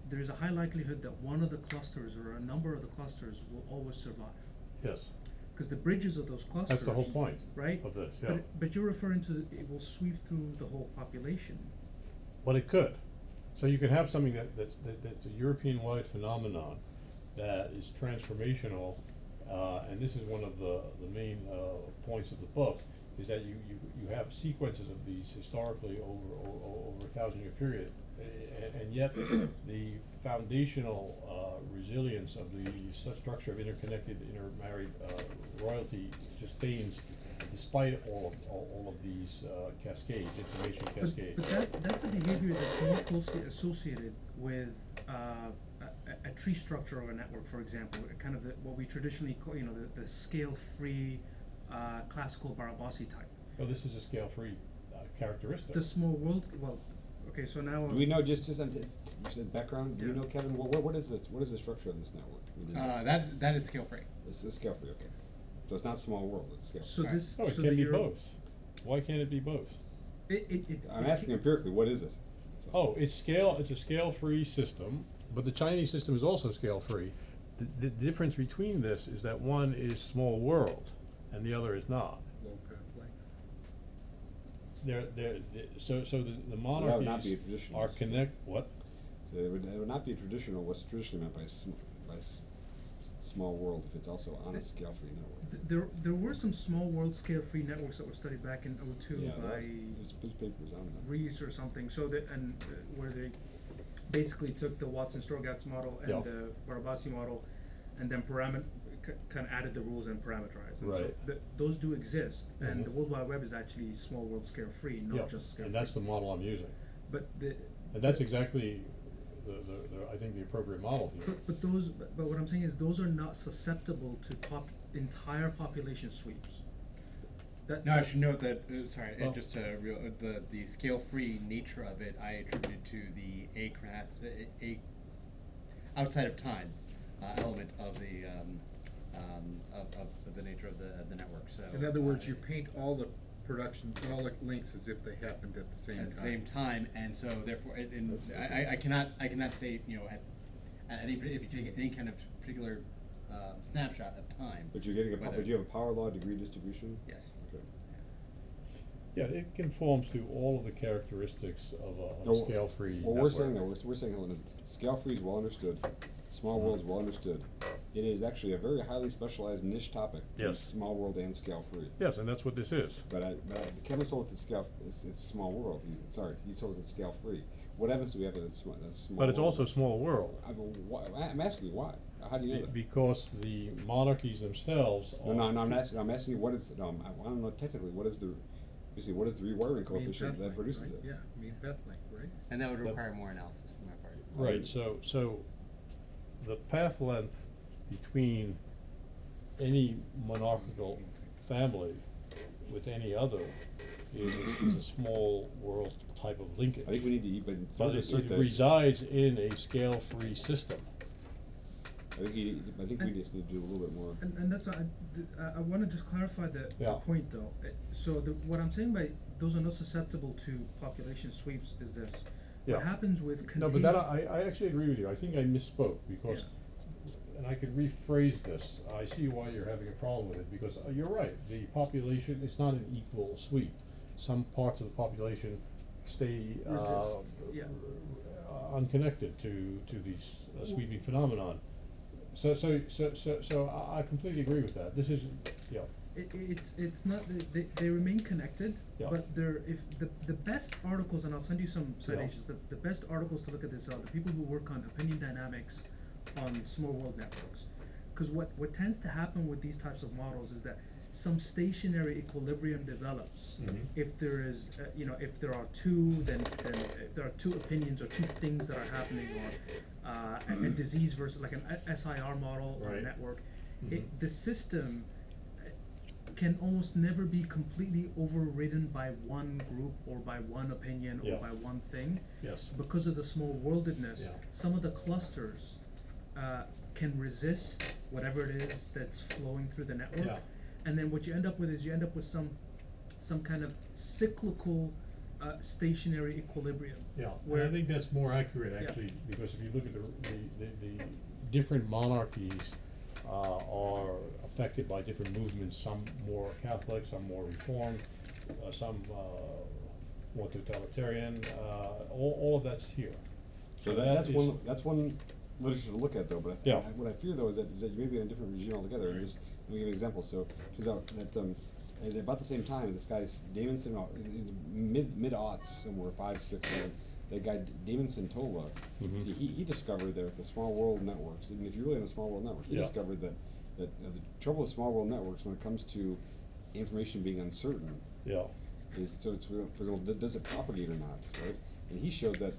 there's a high likelihood that one of the clusters or a number of the clusters will always survive. Yes. Because the bridges of those clusters. That's the whole point right? of this, yeah. But you're referring to it will sweep through the whole population. Well, it could. So you can have something that's a European-wide phenomenon that is transformational, and this is one of the main points of the book, is that you have sequences of these historically over a 1,000-year period, and yet the foundational resilience of the structure of interconnected, intermarried royalty sustains despite all of these cascades, information cascades. But that's a behavior that's more closely associated with a tree structure of a network, for example, kind of what we traditionally call, the scale-free classical Barabasi type. Well, this is a scale-free characteristic. The small world, well, okay, so now. Do we know just background? Do you Yeah. know, Kevin? What is this? What is the structure of this network? That is scale free. This is scale free. Okay, so it's not small world. It's scale. So Right. this. Oh, it so can the be Euro- both. Why can't it be both? I'm asking empirically. What is it? That's all. Oh, it's a scale-free system, but the Chinese system is also scale-free. The difference between this is that one is small world and the other is not. Low path length. So the So that would not be a monarchies traditional. are what? So it would not be a traditional. What's traditionally meant by small world if it's also on a scale free network. There were some small world scale free networks that were studied back in '02 Yeah, by there's papers on that. Rees or something. So that where they basically took the Watson-Strogatz model and Yeah. the Barabasi model, and then kind of added the rules and parameterized. And Right. so those do exist, and the Mhm. World Wide Web is actually small world scale free, not Yeah, just scale and free. that's the model I'm using. But And that's exactly I think the appropriate model here. But what I'm saying is those are not susceptible to entire population sweeps. No, I should note that, sorry, Well- just the scale-free nature of it, I attributed to the outside of time element of the of the nature of the network. So In other words, you paint all the links as if they happened at the same time. at the same time, and so therefore, I cannot state, at any, if you take any kind of particular snapshot of time. But you're getting whether- but you have a power law degree distribution? Yes. Okay. Yeah, it conforms to all of the characteristics of a No, scale-free What we're network. saying though, we're saying, Helen, is scale free is well understood, small world is well understood. It is actually a very highly specialized niche topic. Yes. Small world and scale free. Yes, and that's what this is. But Kevin told us it's small world. He's told us it's scale free. What evidence do we have that it's small But it's world? also small world. I'm asking you why. How do you know that? Because the monarchies themselves are. No, I'm asking you what is, I want to know technically, what is the rewiring coefficient that produces right? it? Yeah, mean path length, right? And that would That- require more analysis from my part. Right, so the path length between any monarchical family with any other is a small world type of linkage. I think we need to eat, but But it resides in a scale-free system. I think we just need to do a little bit more. And that's why I want to just clarify the Yeah. point though. So what I'm saying by those are not susceptible to population sweeps is this. Yeah. What happens with No, contagion? but that, I actually agree with you. I think I misspoke because, and I could rephrase this. I see why you're having a problem with it because you're right. The population, it's not an equal sweep. Some parts of the population stay Resist, yeah. unconnected to these sweeping phenomenon. So I completely agree with that. This is, it's not, they remain connected, Yeah. but they're, if the best articles, and I'll send you some citations, the best articles to look at this are the people who work on opinion dynamics on small world networks. Cause what tends to happen with these types of models is that some stationary equilibrium develops. Mhm. If there is, if there are two, then if there are two opinions or two things that are happening, or a disease versus like an SIR model or a Right. network, Mhm. the system can almost never be completely overridden by one group or by one opinion or Yeah. by one thing. Yes. Because of the small worldedness, Yeah. some of the clusters can resist whatever it is that's flowing through the network. Yeah. And then what you end up with is you end up with some kind of cyclical stationary equilibrium. Yeah, and Where I think that's more accurate Yeah. actually, because if you look at the different monarchies are affected by different movements, some more Catholic, some more Reformed, some more totalitarian, all of that's here. So that that's is- one literature to look at though, but Yeah. what I fear though is that you may be in a different regime altogether, and just, let me give an example, so, turns out that, at about the same time, this guy's Davidson, in mid-aughts, somewhere 5, 6, 7, that guy Damon Santola, Mhm. see, he discovered that the small world networks, and if you're really in a small world network, he Yeah. discovered that the trouble with small world networks when it comes to information being uncertain Yeah, is, so it's, for example, does it propagate or not, right? And he showed that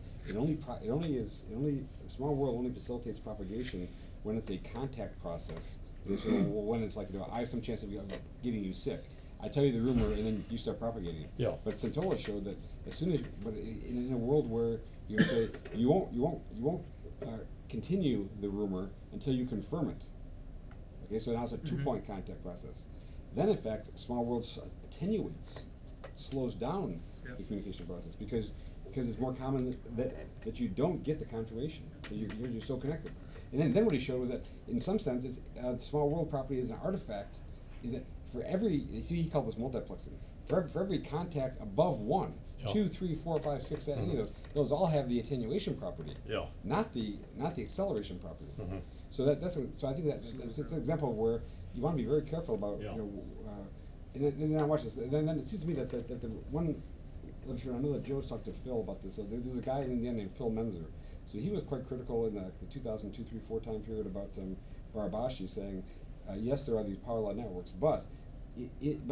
small world only facilitates propagation when it's a contact process. And it's when it's like, I have some chance of getting you sick. I tell you the rumor and then you start propagating it. Yeah. But Santola showed that as soon as, but in a world where you say, you won't continue the rumor until you confirm it. Okay, so now it's a two-point contact process. Then in fact, small world attenuates, slows down Yep. the communication process because it's more common that you don't get the confirmation. So you're so connected. And then what he showed was that in some sense, it's small world property is an artifact that for every, he called this multiplexing. For every contact above 1, Yeah. 2, 3, 4, 5, 6, 7, any of those all have the attenuation property. yeah. Not the acceleration property. Mhm. So so I think that's an example of where you want to be very careful about, Yeah. And then I watch this, and then it seems to me that the one literature, I know that Joe's talked to Phil about this, so there's a guy in India named Phil Menzer. So he was quite critical in the 2002, 3, 4 time period about Barabashi saying, yes, there are these power law networks, but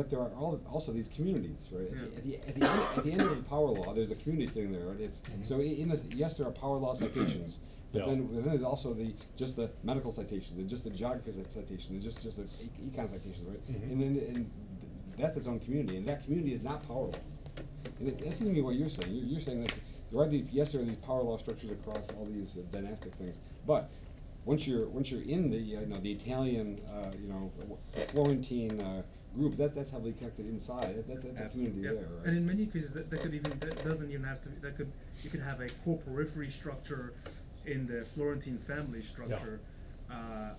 there are also these communities, right? Yeah. At the end of the power law, there's a community sitting there, right? So in this, yes, there are power law citations, but Yeah. then there's also just the medical citations, and just the geography citations, and just the econ citations, right? Mhm. And that's its own community, and that community is not power law. And it seems to me what you're saying. You're saying that there are these power law structures across all these dynastic things, but once you're in the Italian the Florentine group, that's heavily connected inside. That's a community Yep. there, right? And in many cases, that doesn't even have to be, you could have a core periphery structure in the Florentine family structure. A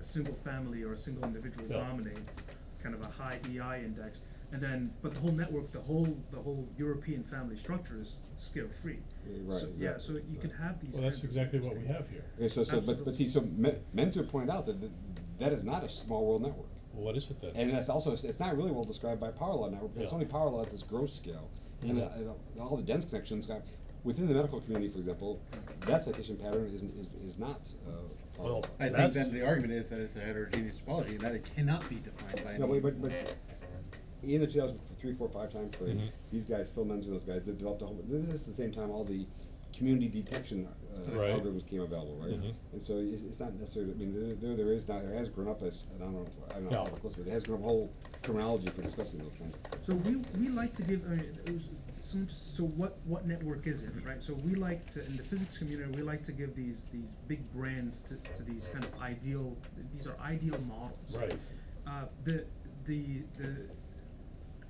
single family or a single individual Yeah. dominates, kind of a high EI index, and then, but the whole network, the whole European family structure is scale free. Right, So, yeah, exactly. so you could have these. Well, that's kinds of exactly what we interesting- have here. Okay, but Absolutely. see, so Menzer pointed out that is not a small world network. Well, what is it then? And that's also, it's not really well described by power law network, it's Yeah. only power law at this gross scale. And Mhm. all the dense connections, within the medical community, for example, that citation pattern is not power law. Well, I think That's- that the argument is that it's a heterogeneous topology and that it cannot be defined by No, any. but in the 2003, 4, 5 time frame, Mhm. these guys, Phil Menzer, those guys, developed a whole, this is the same time all the community detection Right. algorithms came available, right? Mhm. And so it's not necessarily, I mean, there has grown up as, I don't know Yeah. how close, but there has grown up a whole terminology for discussing those kinds of. So we like to give, so what network is it, right? So we like to, in the physics community, we like to give these big brands to these kind of these are ideal models. Right. The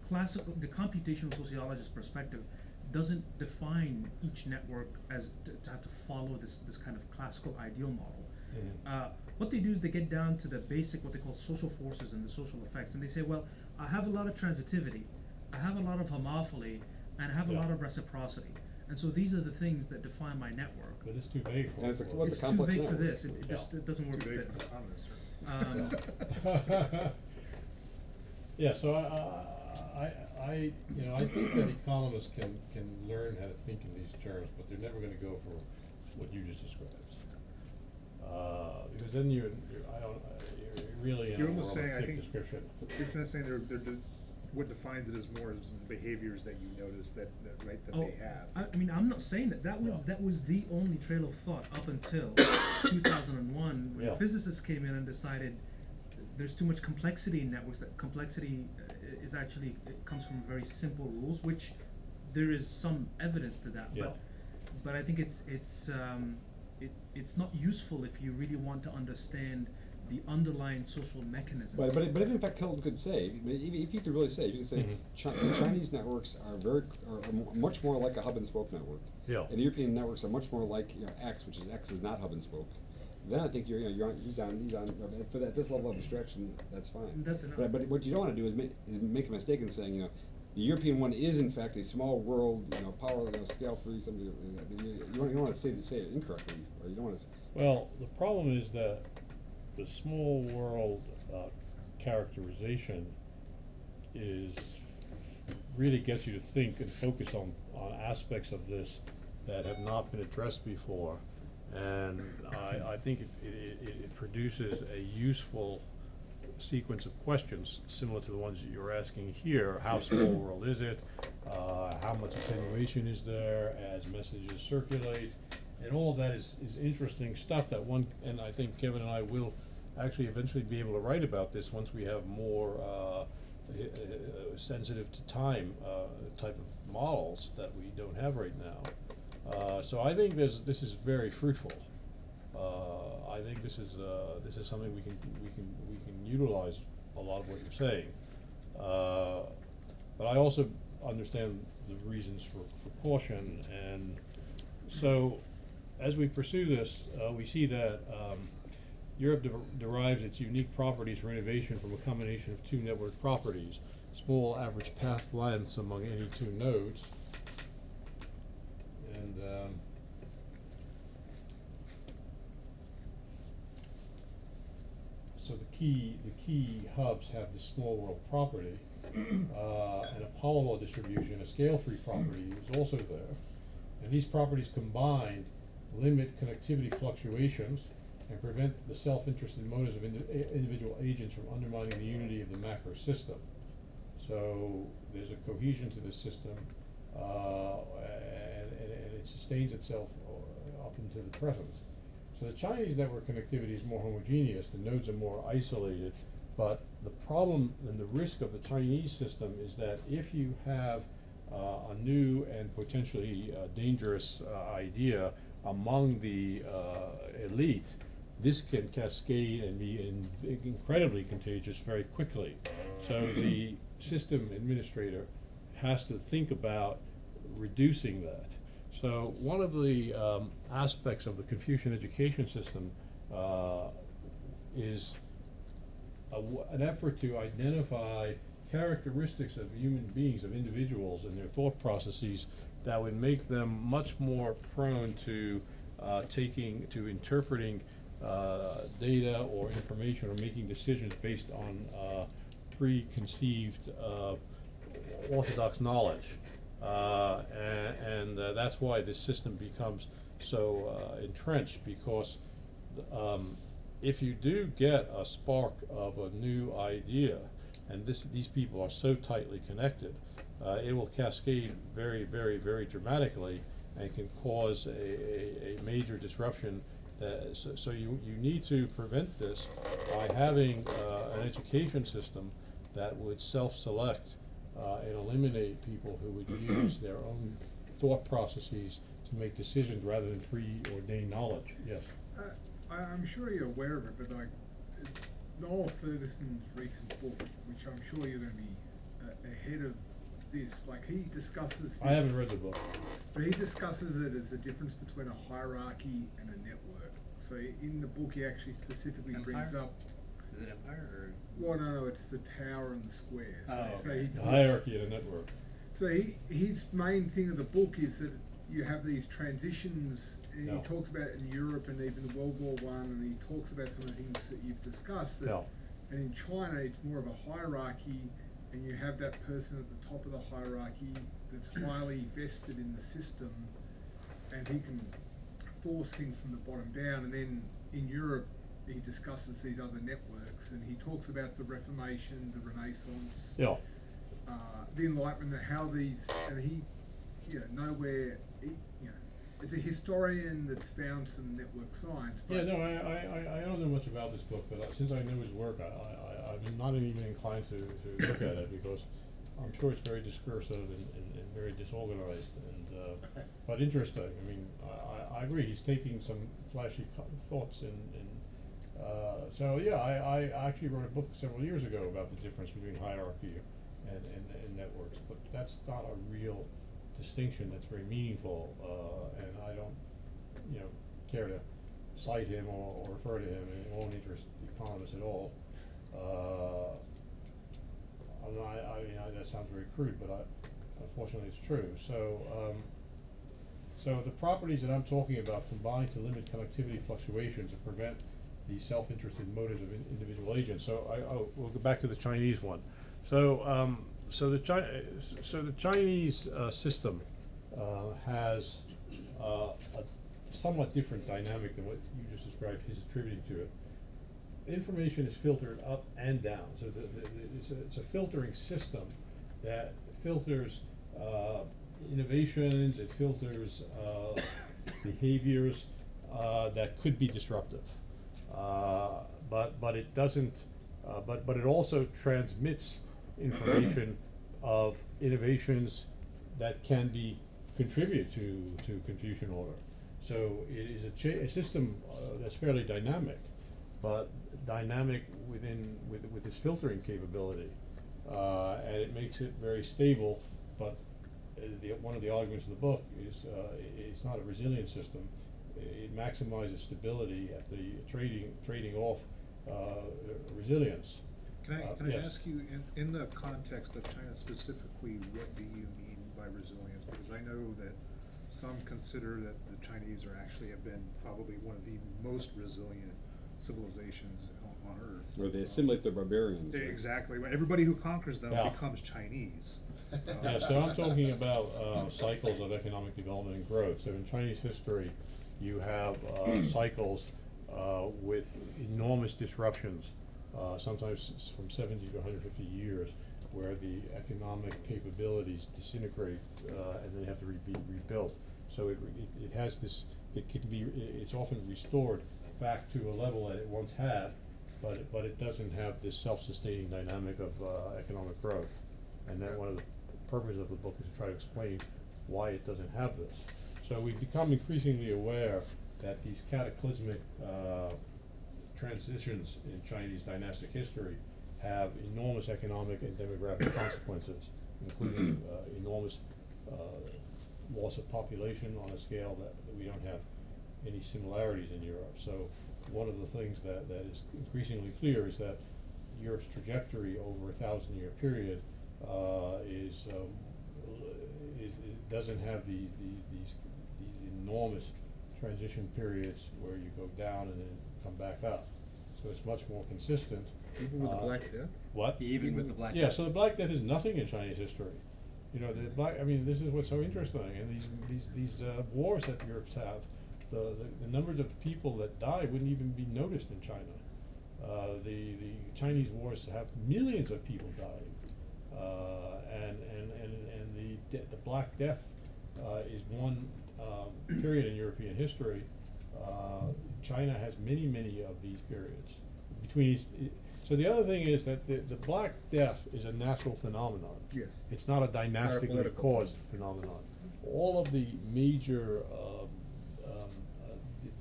classical, the computational sociologist perspective doesn't define each network as to have to follow this kind of classical ideal model. Mhm. What they do is they get down to the basic, what they call social forces and the social effects, and they say, well, I have a lot of transitivity, I have a lot of homophily, and I have a Yeah. lot of reciprocity. And so these are the things that define my network. But it's too vague for And it's a- for- what's It's a too complex vague for network? this, it Yeah. just, it doesn't work Too with big for this. Thomas, or- Yeah, so I think that economists can learn how to think in these terms, but they're never gonna go for what you just described. Because then you're really in a You're world almost of saying, I thick think, description. you're kind of saying what defines it as more is the behaviors that you notice that they have. I mean, I'm not saying that. That was the only trail of thought up until 2001, when Yeah. physicists came in and decided there's too much complexity in networks. That complexity is actually, it comes from very simple rules, which there is some evidence to that. Yeah. But I think it's not useful if you really want to understand the underlying social mechanisms. But if in fact Hilton could say, if you could really say, you could say Chinese networks are much more like a hub and spoke network. Yeah. And European networks are much more like X, which is X is not hub and spoke. Then I think he's on for this level of abstraction, that's fine. That's enough. But what you don't want to do is make a mistake in saying, the European one is in fact a small world, power, scale free, something. You don't want to say it incorrectly, or you don't want to. Well, the problem is that the small world characterization really gets you to think and focus on aspects of this that have not been addressed before, and I think it produces a useful sequence of questions similar to the ones that you're asking here. How small world is it? How much attenuation is there as messages circulate? And all of that is interesting stuff that and I think Kevin and I will actually eventually be able to write about this once we have more sensitive to time type of models that we don't have right now. So I think this is very fruitful. I think this is something we can utilize a lot of what you're saying. But I also understand the reasons for caution, and so as we pursue this, we see that Europe derives its unique properties for innovation from a combination of two network properties: small average path lengths among any two nodes, and so the key hubs have the small world property, and a polylaw distribution, a scale-free property, is also there, and these properties combined limit connectivity fluctuations and prevent the self-interested motives of individual agents from undermining the unity of the macro system. So there's a cohesion to this system, and it sustains itself up into the present. So the Chinese network connectivity is more homogeneous, the nodes are more isolated, but the problem and the risk of the Chinese system is that if you have a new and potentially dangerous idea among the elite, this can cascade and be incredibly contagious very quickly. So the system administrator has to think about reducing that. So one of the aspects of the Confucian education system is an effort to identify characteristics of human beings, of individuals, and their thought processes that would make them much more prone to interpreting data or information or making decisions based on preconceived orthodox knowledge. And that's why this system becomes so entrenched, because if you do get a spark of a new idea, and these people are so tightly connected, it will cascade very, very, very dramatically and can cause a major disruption. So you need to prevent this by having an education system that would self-select and eliminate people who would use their own thought processes to make decisions rather than preordained knowledge. Yes. I'm sure you're aware of it, but Noel Ferguson's recent book, which I'm sure you're going to be ahead of this, he discusses this. I haven't read the book. But he discusses it as the difference between a hierarchy and a network. So in the book he actually specifically brings up. Is it empire or? Well, no, it's the tower and the square. So okay. The hierarchy of a network. So his main thing of the book is that you have these transitions, and he talks about it in Europe and even World War I, and he talks about some of the things that you've discussed. And in China, it's more of a hierarchy, and you have that person at the top of the hierarchy that's highly vested in the system, and he can force things from the bottom down. And then in Europe, he discusses these other networks, and he talks about the Reformation, the Renaissance, Yeah. the Enlightenment, and how these, and he, nowhere, it's a historian that's found some network science. But Yeah, no, I don't know much about this book, but since I knew his work, I'm not even inclined to look at it, because I'm sure it's very discursive and very disorganized, and but interesting. I mean, I agree. He's taking some flashy thoughts so yeah, I actually wrote a book several years ago about the difference between hierarchy and networks, but that's not a real distinction that's very meaningful, and I don't, care to cite him or refer to him, and it won't interest economists at all. That sounds very crude, but unfortunately it's true. So the properties that I'm talking about combine to limit connectivity fluctuations and prevent the self-interested motives of individual agents. So we'll go back to the Chinese one. So the Chinese system has a somewhat different dynamic than what you just described. He's attributing to it. Information is filtered up and down. So it's a filtering system that filters innovations. It filters behaviors that could be disruptive. But it doesn't. But it also transmits information of innovations that can be contributed to Confucian order. So it is a system that's fairly dynamic, but dynamic with its filtering capability, and it makes it very stable. But one of the arguments of the book is it's not a resilient system. It maximizes stability at the trading off resilience. Can I yes. ask you, in the context of China specifically, what do you mean by resilience? Because I know that some consider that the Chinese have been probably one of the most resilient civilizations on Earth. Where they assimilate the barbarians. Right? Exactly. Everybody who conquers them Yeah. becomes Chinese. Yeah, so I'm talking about cycles of economic development and growth. So in Chinese history, you have cycles with enormous disruptions, sometimes from 70 to 150 years, where the economic capabilities disintegrate and then have to be rebuilt. So it has this, it's often restored back to a level that it once had, but it doesn't have this self-sustaining dynamic of economic growth. And then one of the purposes of the book is to try to explain why it doesn't have this. So we've become increasingly aware that these cataclysmic transitions in Chinese dynastic history have enormous economic and demographic consequences, including enormous loss of population on a scale that we don't have any similarities in Europe. So one of the things that is increasingly clear is that Europe's trajectory over a 1,000-year period doesn't have these enormous transition periods where you go down and then come back up. So it's much more consistent. Even with the Black Death? What? Even with the Black Yeah, Death. so the Black Death is nothing in Chinese history. This is what's so interesting. And these wars that Europe's have, the numbers of people that die wouldn't even be noticed in China. The Chinese wars have millions of people dying, and the Black Death is one period in European history. China has many of these periods. So the other thing is that the Black Death is a natural phenomenon. Yes. It's not a dynastically political caused phenomenon. All of the major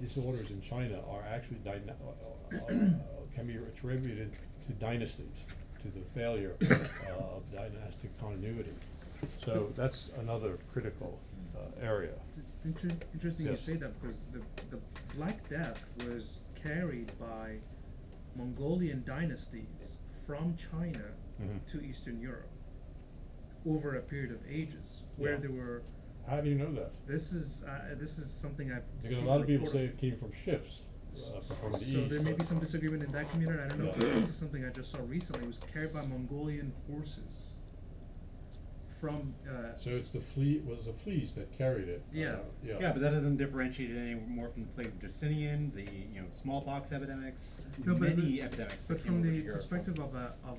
disorders in China are actually can be attributed to dynasties, to the failure of dynastic continuity. So that's another critical area. It's interesting Yes. you say that, because the Black Death was carried by Mongolian dynasties from China to Eastern Europe over a period of ages, where Yeah. there were. How do you know that? This is something I've Because seen a lot of people reported. say it came from ships. performing the So east. there may but- be some disagreement in that community. I don't know. Yeah. But this is something I just saw recently. It was carried by Mongolian horses from. So it's the fleas that carried it. Yeah. Yeah. Yeah, but that doesn't differentiate it any more from the plague of Justinian, the smallpox epidemics, No, but- many epidemics. But that from came over the to Europe. perspective of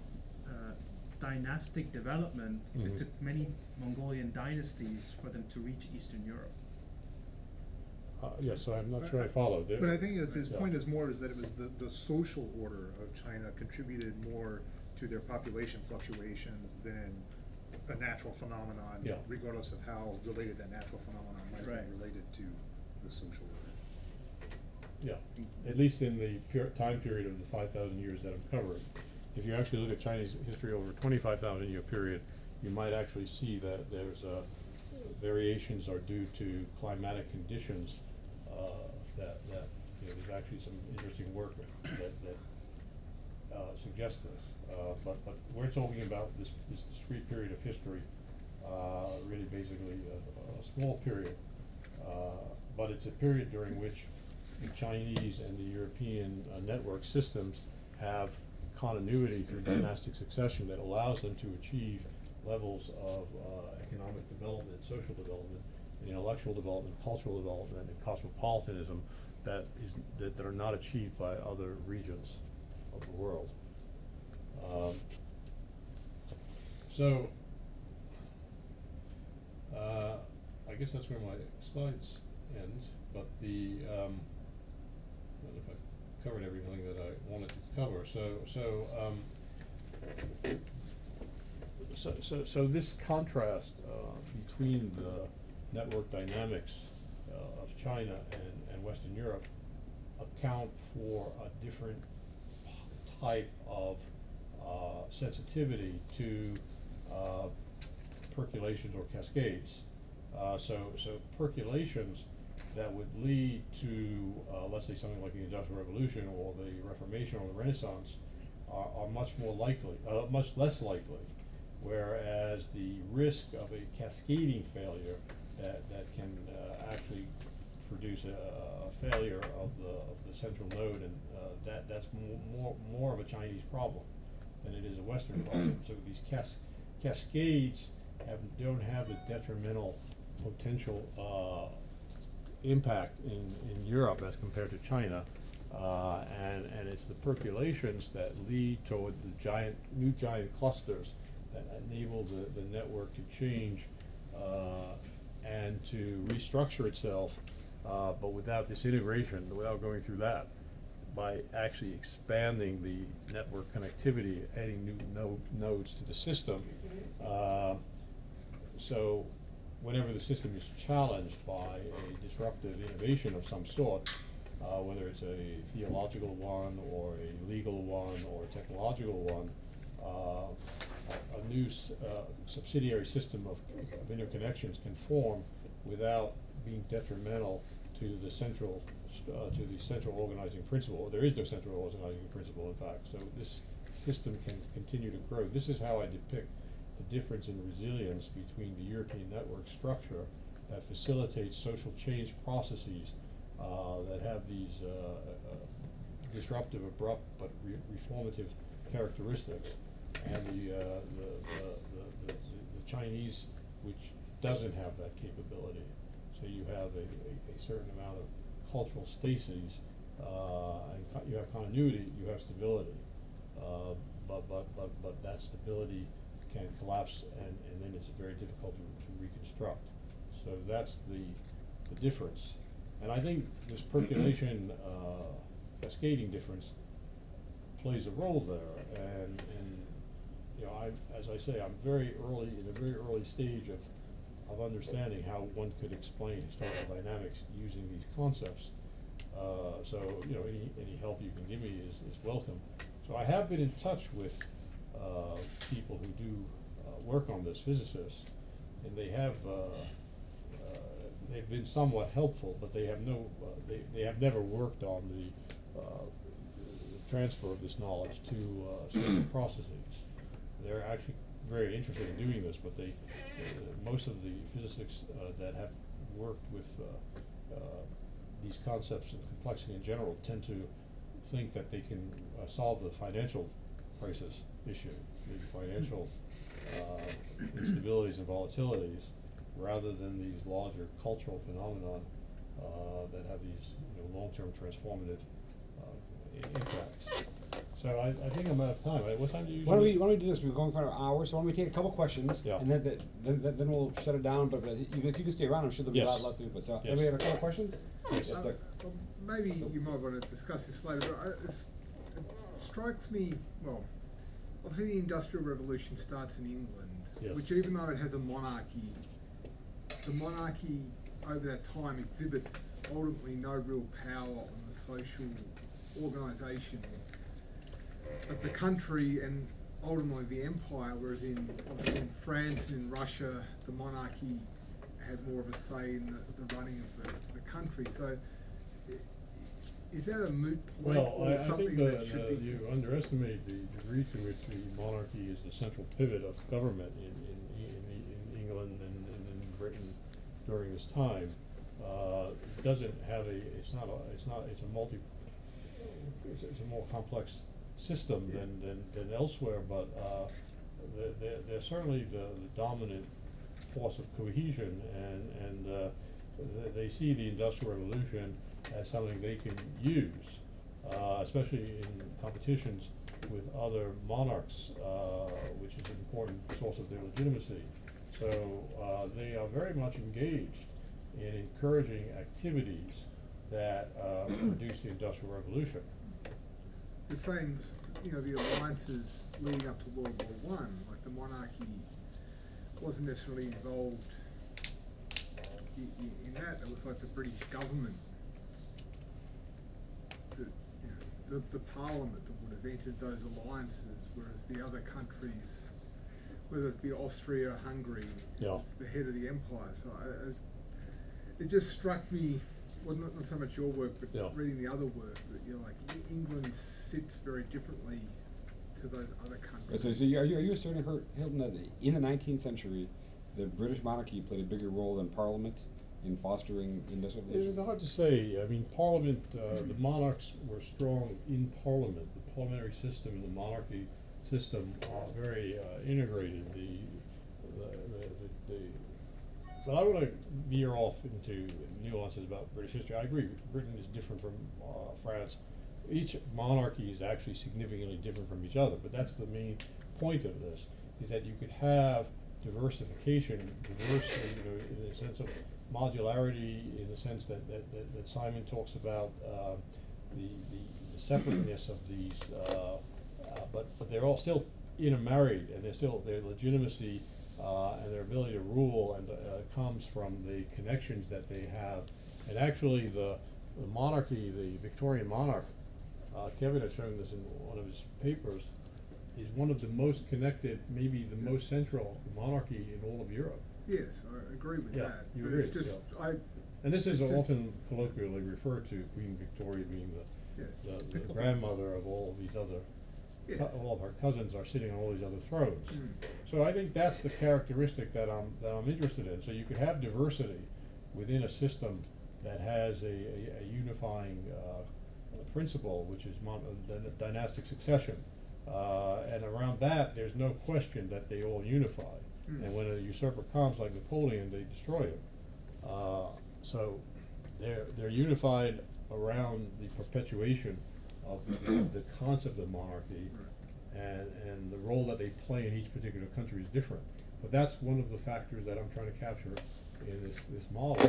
dynastic development, Mhm. it took many Mongolian dynasties for them to reach Eastern Europe. Yeah, so I'm not sure I follow. But I think his Yeah. point is more is that it was the social order of China contributed more to their population fluctuations than a natural phenomenon, Yeah. regardless of how related that natural phenomenon might Right. be related to the social order. Yeah, at least in the time period of the 5,000 years that I've covered. If you actually look at Chinese history over a 25,000 year period, you might actually see that there's variations are due to climatic conditions that there's actually some interesting work that suggests this. But we're talking about this discrete period of history, really basically a small period. But it's a period during which the Chinese and the European network systems have continuity through dynastic succession that allows them to achieve levels of economic development, social development, intellectual development, cultural development, and cosmopolitanism that are not achieved by other regions of the world. I guess that's where my slides end, but I don't know if I've covered everything that I wanted to cover. So this contrast between the network dynamics of China and Western Europe account for a different type of sensitivity to percolations or cascades. So percolations that would lead to, let's say, something like the Industrial Revolution or the Reformation or the Renaissance are much more likely, much less likely. Whereas the risk of a cascading failure that can actually produce a failure of the central node, and that's more of a Chinese problem than it is a Western problem. So these cascades don't have the detrimental potential impact in Europe as compared to China, and it's the percolations that lead toward the new giant clusters that enable the network to change and to restructure itself, but without disintegration, without going through that, by actually expanding the network connectivity, adding new nodes to the system. So whenever the system is challenged by a disruptive innovation of some sort, whether it's a theological one or a legal one or a technological one, a new subsidiary system of interconnections can form without being detrimental to the central organizing principle. There is no central organizing principle, in fact. So this system can continue to grow. This is how I depict the difference in resilience between the European network structure that facilitates social change processes that have these disruptive, abrupt, but reformative characteristics, and the Chinese, which doesn't have that capability. So you have a certain amount of cultural stasis, and you have continuity, you have stability, but that stability can collapse, and then it's very difficult to reconstruct. So that's the difference. And I think this percolation cascading difference plays a role there, and as I say, I'm in a very early stage of understanding how one could explain historical dynamics using these concepts. So any help you can give me is welcome. So I have been in touch with people who do work on this, physicists, and they have they've been somewhat helpful, but they have they have never worked on the transfer of this knowledge to certain processes. They're actually very interested in doing this, but most of the physicists that have worked with these concepts and complexity in general tend to think that they can solve the financial crisis issue, the financial instabilities and volatilities, rather than these larger cultural phenomenon that have these long-term transformative impacts. So I think I'm out of time. What time do you usually? Why don't we do this? We're going for an hour, so why don't we take a couple questions, Yeah. and then we'll shut it down. But if you can stay around, I'm sure there'll be a lot less input. So, Yes. anybody have a couple questions? Yes. Yes, Doug. Well, maybe you might want to discuss this later, but it strikes me, well, obviously the Industrial Revolution starts in England, Yes. which even though it has a monarchy, the monarchy over that time exhibits ultimately no real power on the social organisation of the country and ultimately the empire, whereas obviously in France and in Russia, the monarchy had more of a say in the running of the country. So, is that a moot point Well, or I something think that should be? you underestimate the degree to which the monarchy is the central pivot of government in England and in Britain during this time. It doesn't have it's a more complex system than elsewhere, but they're certainly the dominant force of cohesion, and they see the Industrial Revolution as something they can use, especially in competitions with other monarchs, which is an important source of their legitimacy. So they are very much engaged in encouraging activities that produce the Industrial Revolution. You're saying, the alliances leading up to World War I, like the monarchy wasn't necessarily involved in that. It was like the British government, the parliament that would have entered those alliances, whereas the other countries, whether it be Austria or Hungary, was the head of the empire. So it just struck me, well, not so much your work, but reading the other work, that England sits very differently to those other countries. So are you asserting, Hilton, that in the 19th century, the British monarchy played a bigger role than Parliament in fostering industrialization? It's hard to say. I mean, Parliament, the monarchs were strong in Parliament. The parliamentary system and the monarchy system are very integrated. But I want to veer off into nuances about British history. I agree, Britain is different from France. Each monarchy is actually significantly different from each other, but that's the main point of this, is that you could have diversification, diversity, in the sense of modularity, in the sense that Simon talks about, the separateness of these, but they're all still intermarried, and their legitimacy and their ability to rule and comes from the connections that they have. And actually the monarchy, the Victorian monarch, Kevin had shown this in one of his papers, is one of the most connected, maybe the most central monarchy in all of Europe. Yes, I agree with that. You but agree, it's just, and this is often colloquially referred to Queen Victoria being the grandmother of all of these other, all of her cousins are sitting on all these other thrones. So I think that's the characteristic that I'm interested in. So you could have diversity within a system that has a unifying principle, which is dynastic succession, and around that there's no question that they all unify. And when a usurper comes like Napoleon, they destroy him. So they're unified around the perpetuation of the concept of monarchy, and the role that they play in each particular country is different. But that's one of the factors that I'm trying to capture in this model.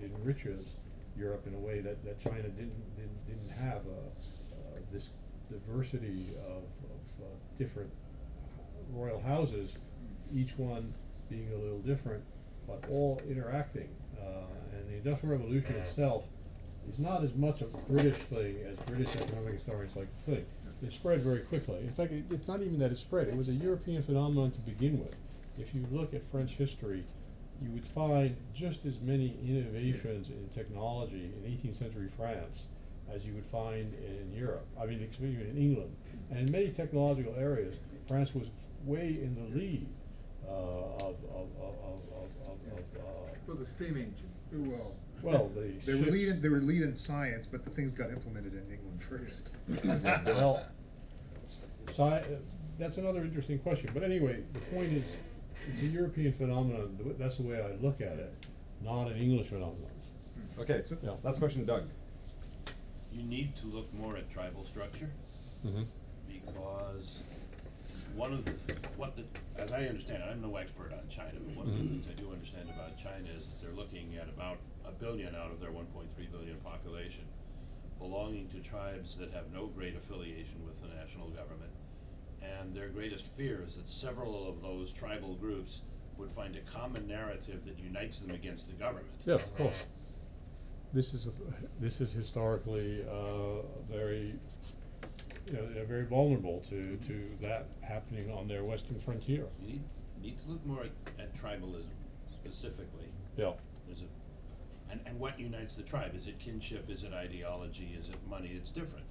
It enriches Europe in a way that China didn't have this diversity of different royal houses, each one being a little different, but all interacting. And the Industrial Revolution itself is not as much a British thing as British economic historians like to think. It spread very quickly. In fact, it's not even that it spread. It was a European phenomenon to begin with. If you look at French history, you would find just as many innovations in technology in 18th century France as you would find in Europe. I mean, even in England. And in many technological areas, France was way in the lead well, the steam engine. Well, Well, they were lead in science, but the things got implemented in England first. Well, that's another interesting question, but anyway, the point is, it's a European phenomenon, that's the way I look at it, not an English phenomenon. Okay, Yeah. last question, Doug. You need to look more at tribal structure, Mm-hmm. because one of as I understand it, I'm no expert on China, but one of the things I do understand about China is that they're looking at about 1 billion out of their 1.3 billion population belonging to tribes that have no great affiliation with the national government. And their greatest fear is that several of those tribal groups would find a common narrative that unites them against the government. Yeah, of course. This is historically very, they're very vulnerable to that happening on their western frontier. You need to look more at tribalism specifically. Yeah. And what unites the tribe? Is it kinship? Is it ideology? Is it money? It's different.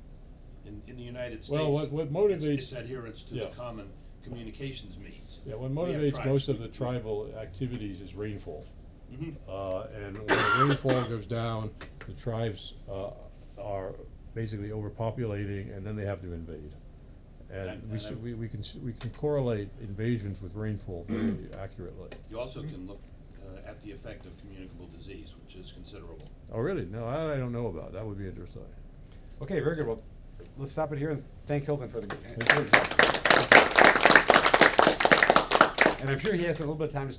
In the United States, Well, what motivates it's adherence to the common communications means. Yeah, what We have motivates tribes. most of the tribal activities is rainfall. Mhm. And when the rainfall goes down, the tribes are basically overpopulating, and then they have to invade. And we can correlate invasions with rainfall very accurately. You also can look at the effect of communicable disease, which is considerable. Oh, really? No, I don't know about. That would be interesting. Okay, very good. Well, let's stop it here and thank Hilton for the. And I'm sure he has a little bit of time to.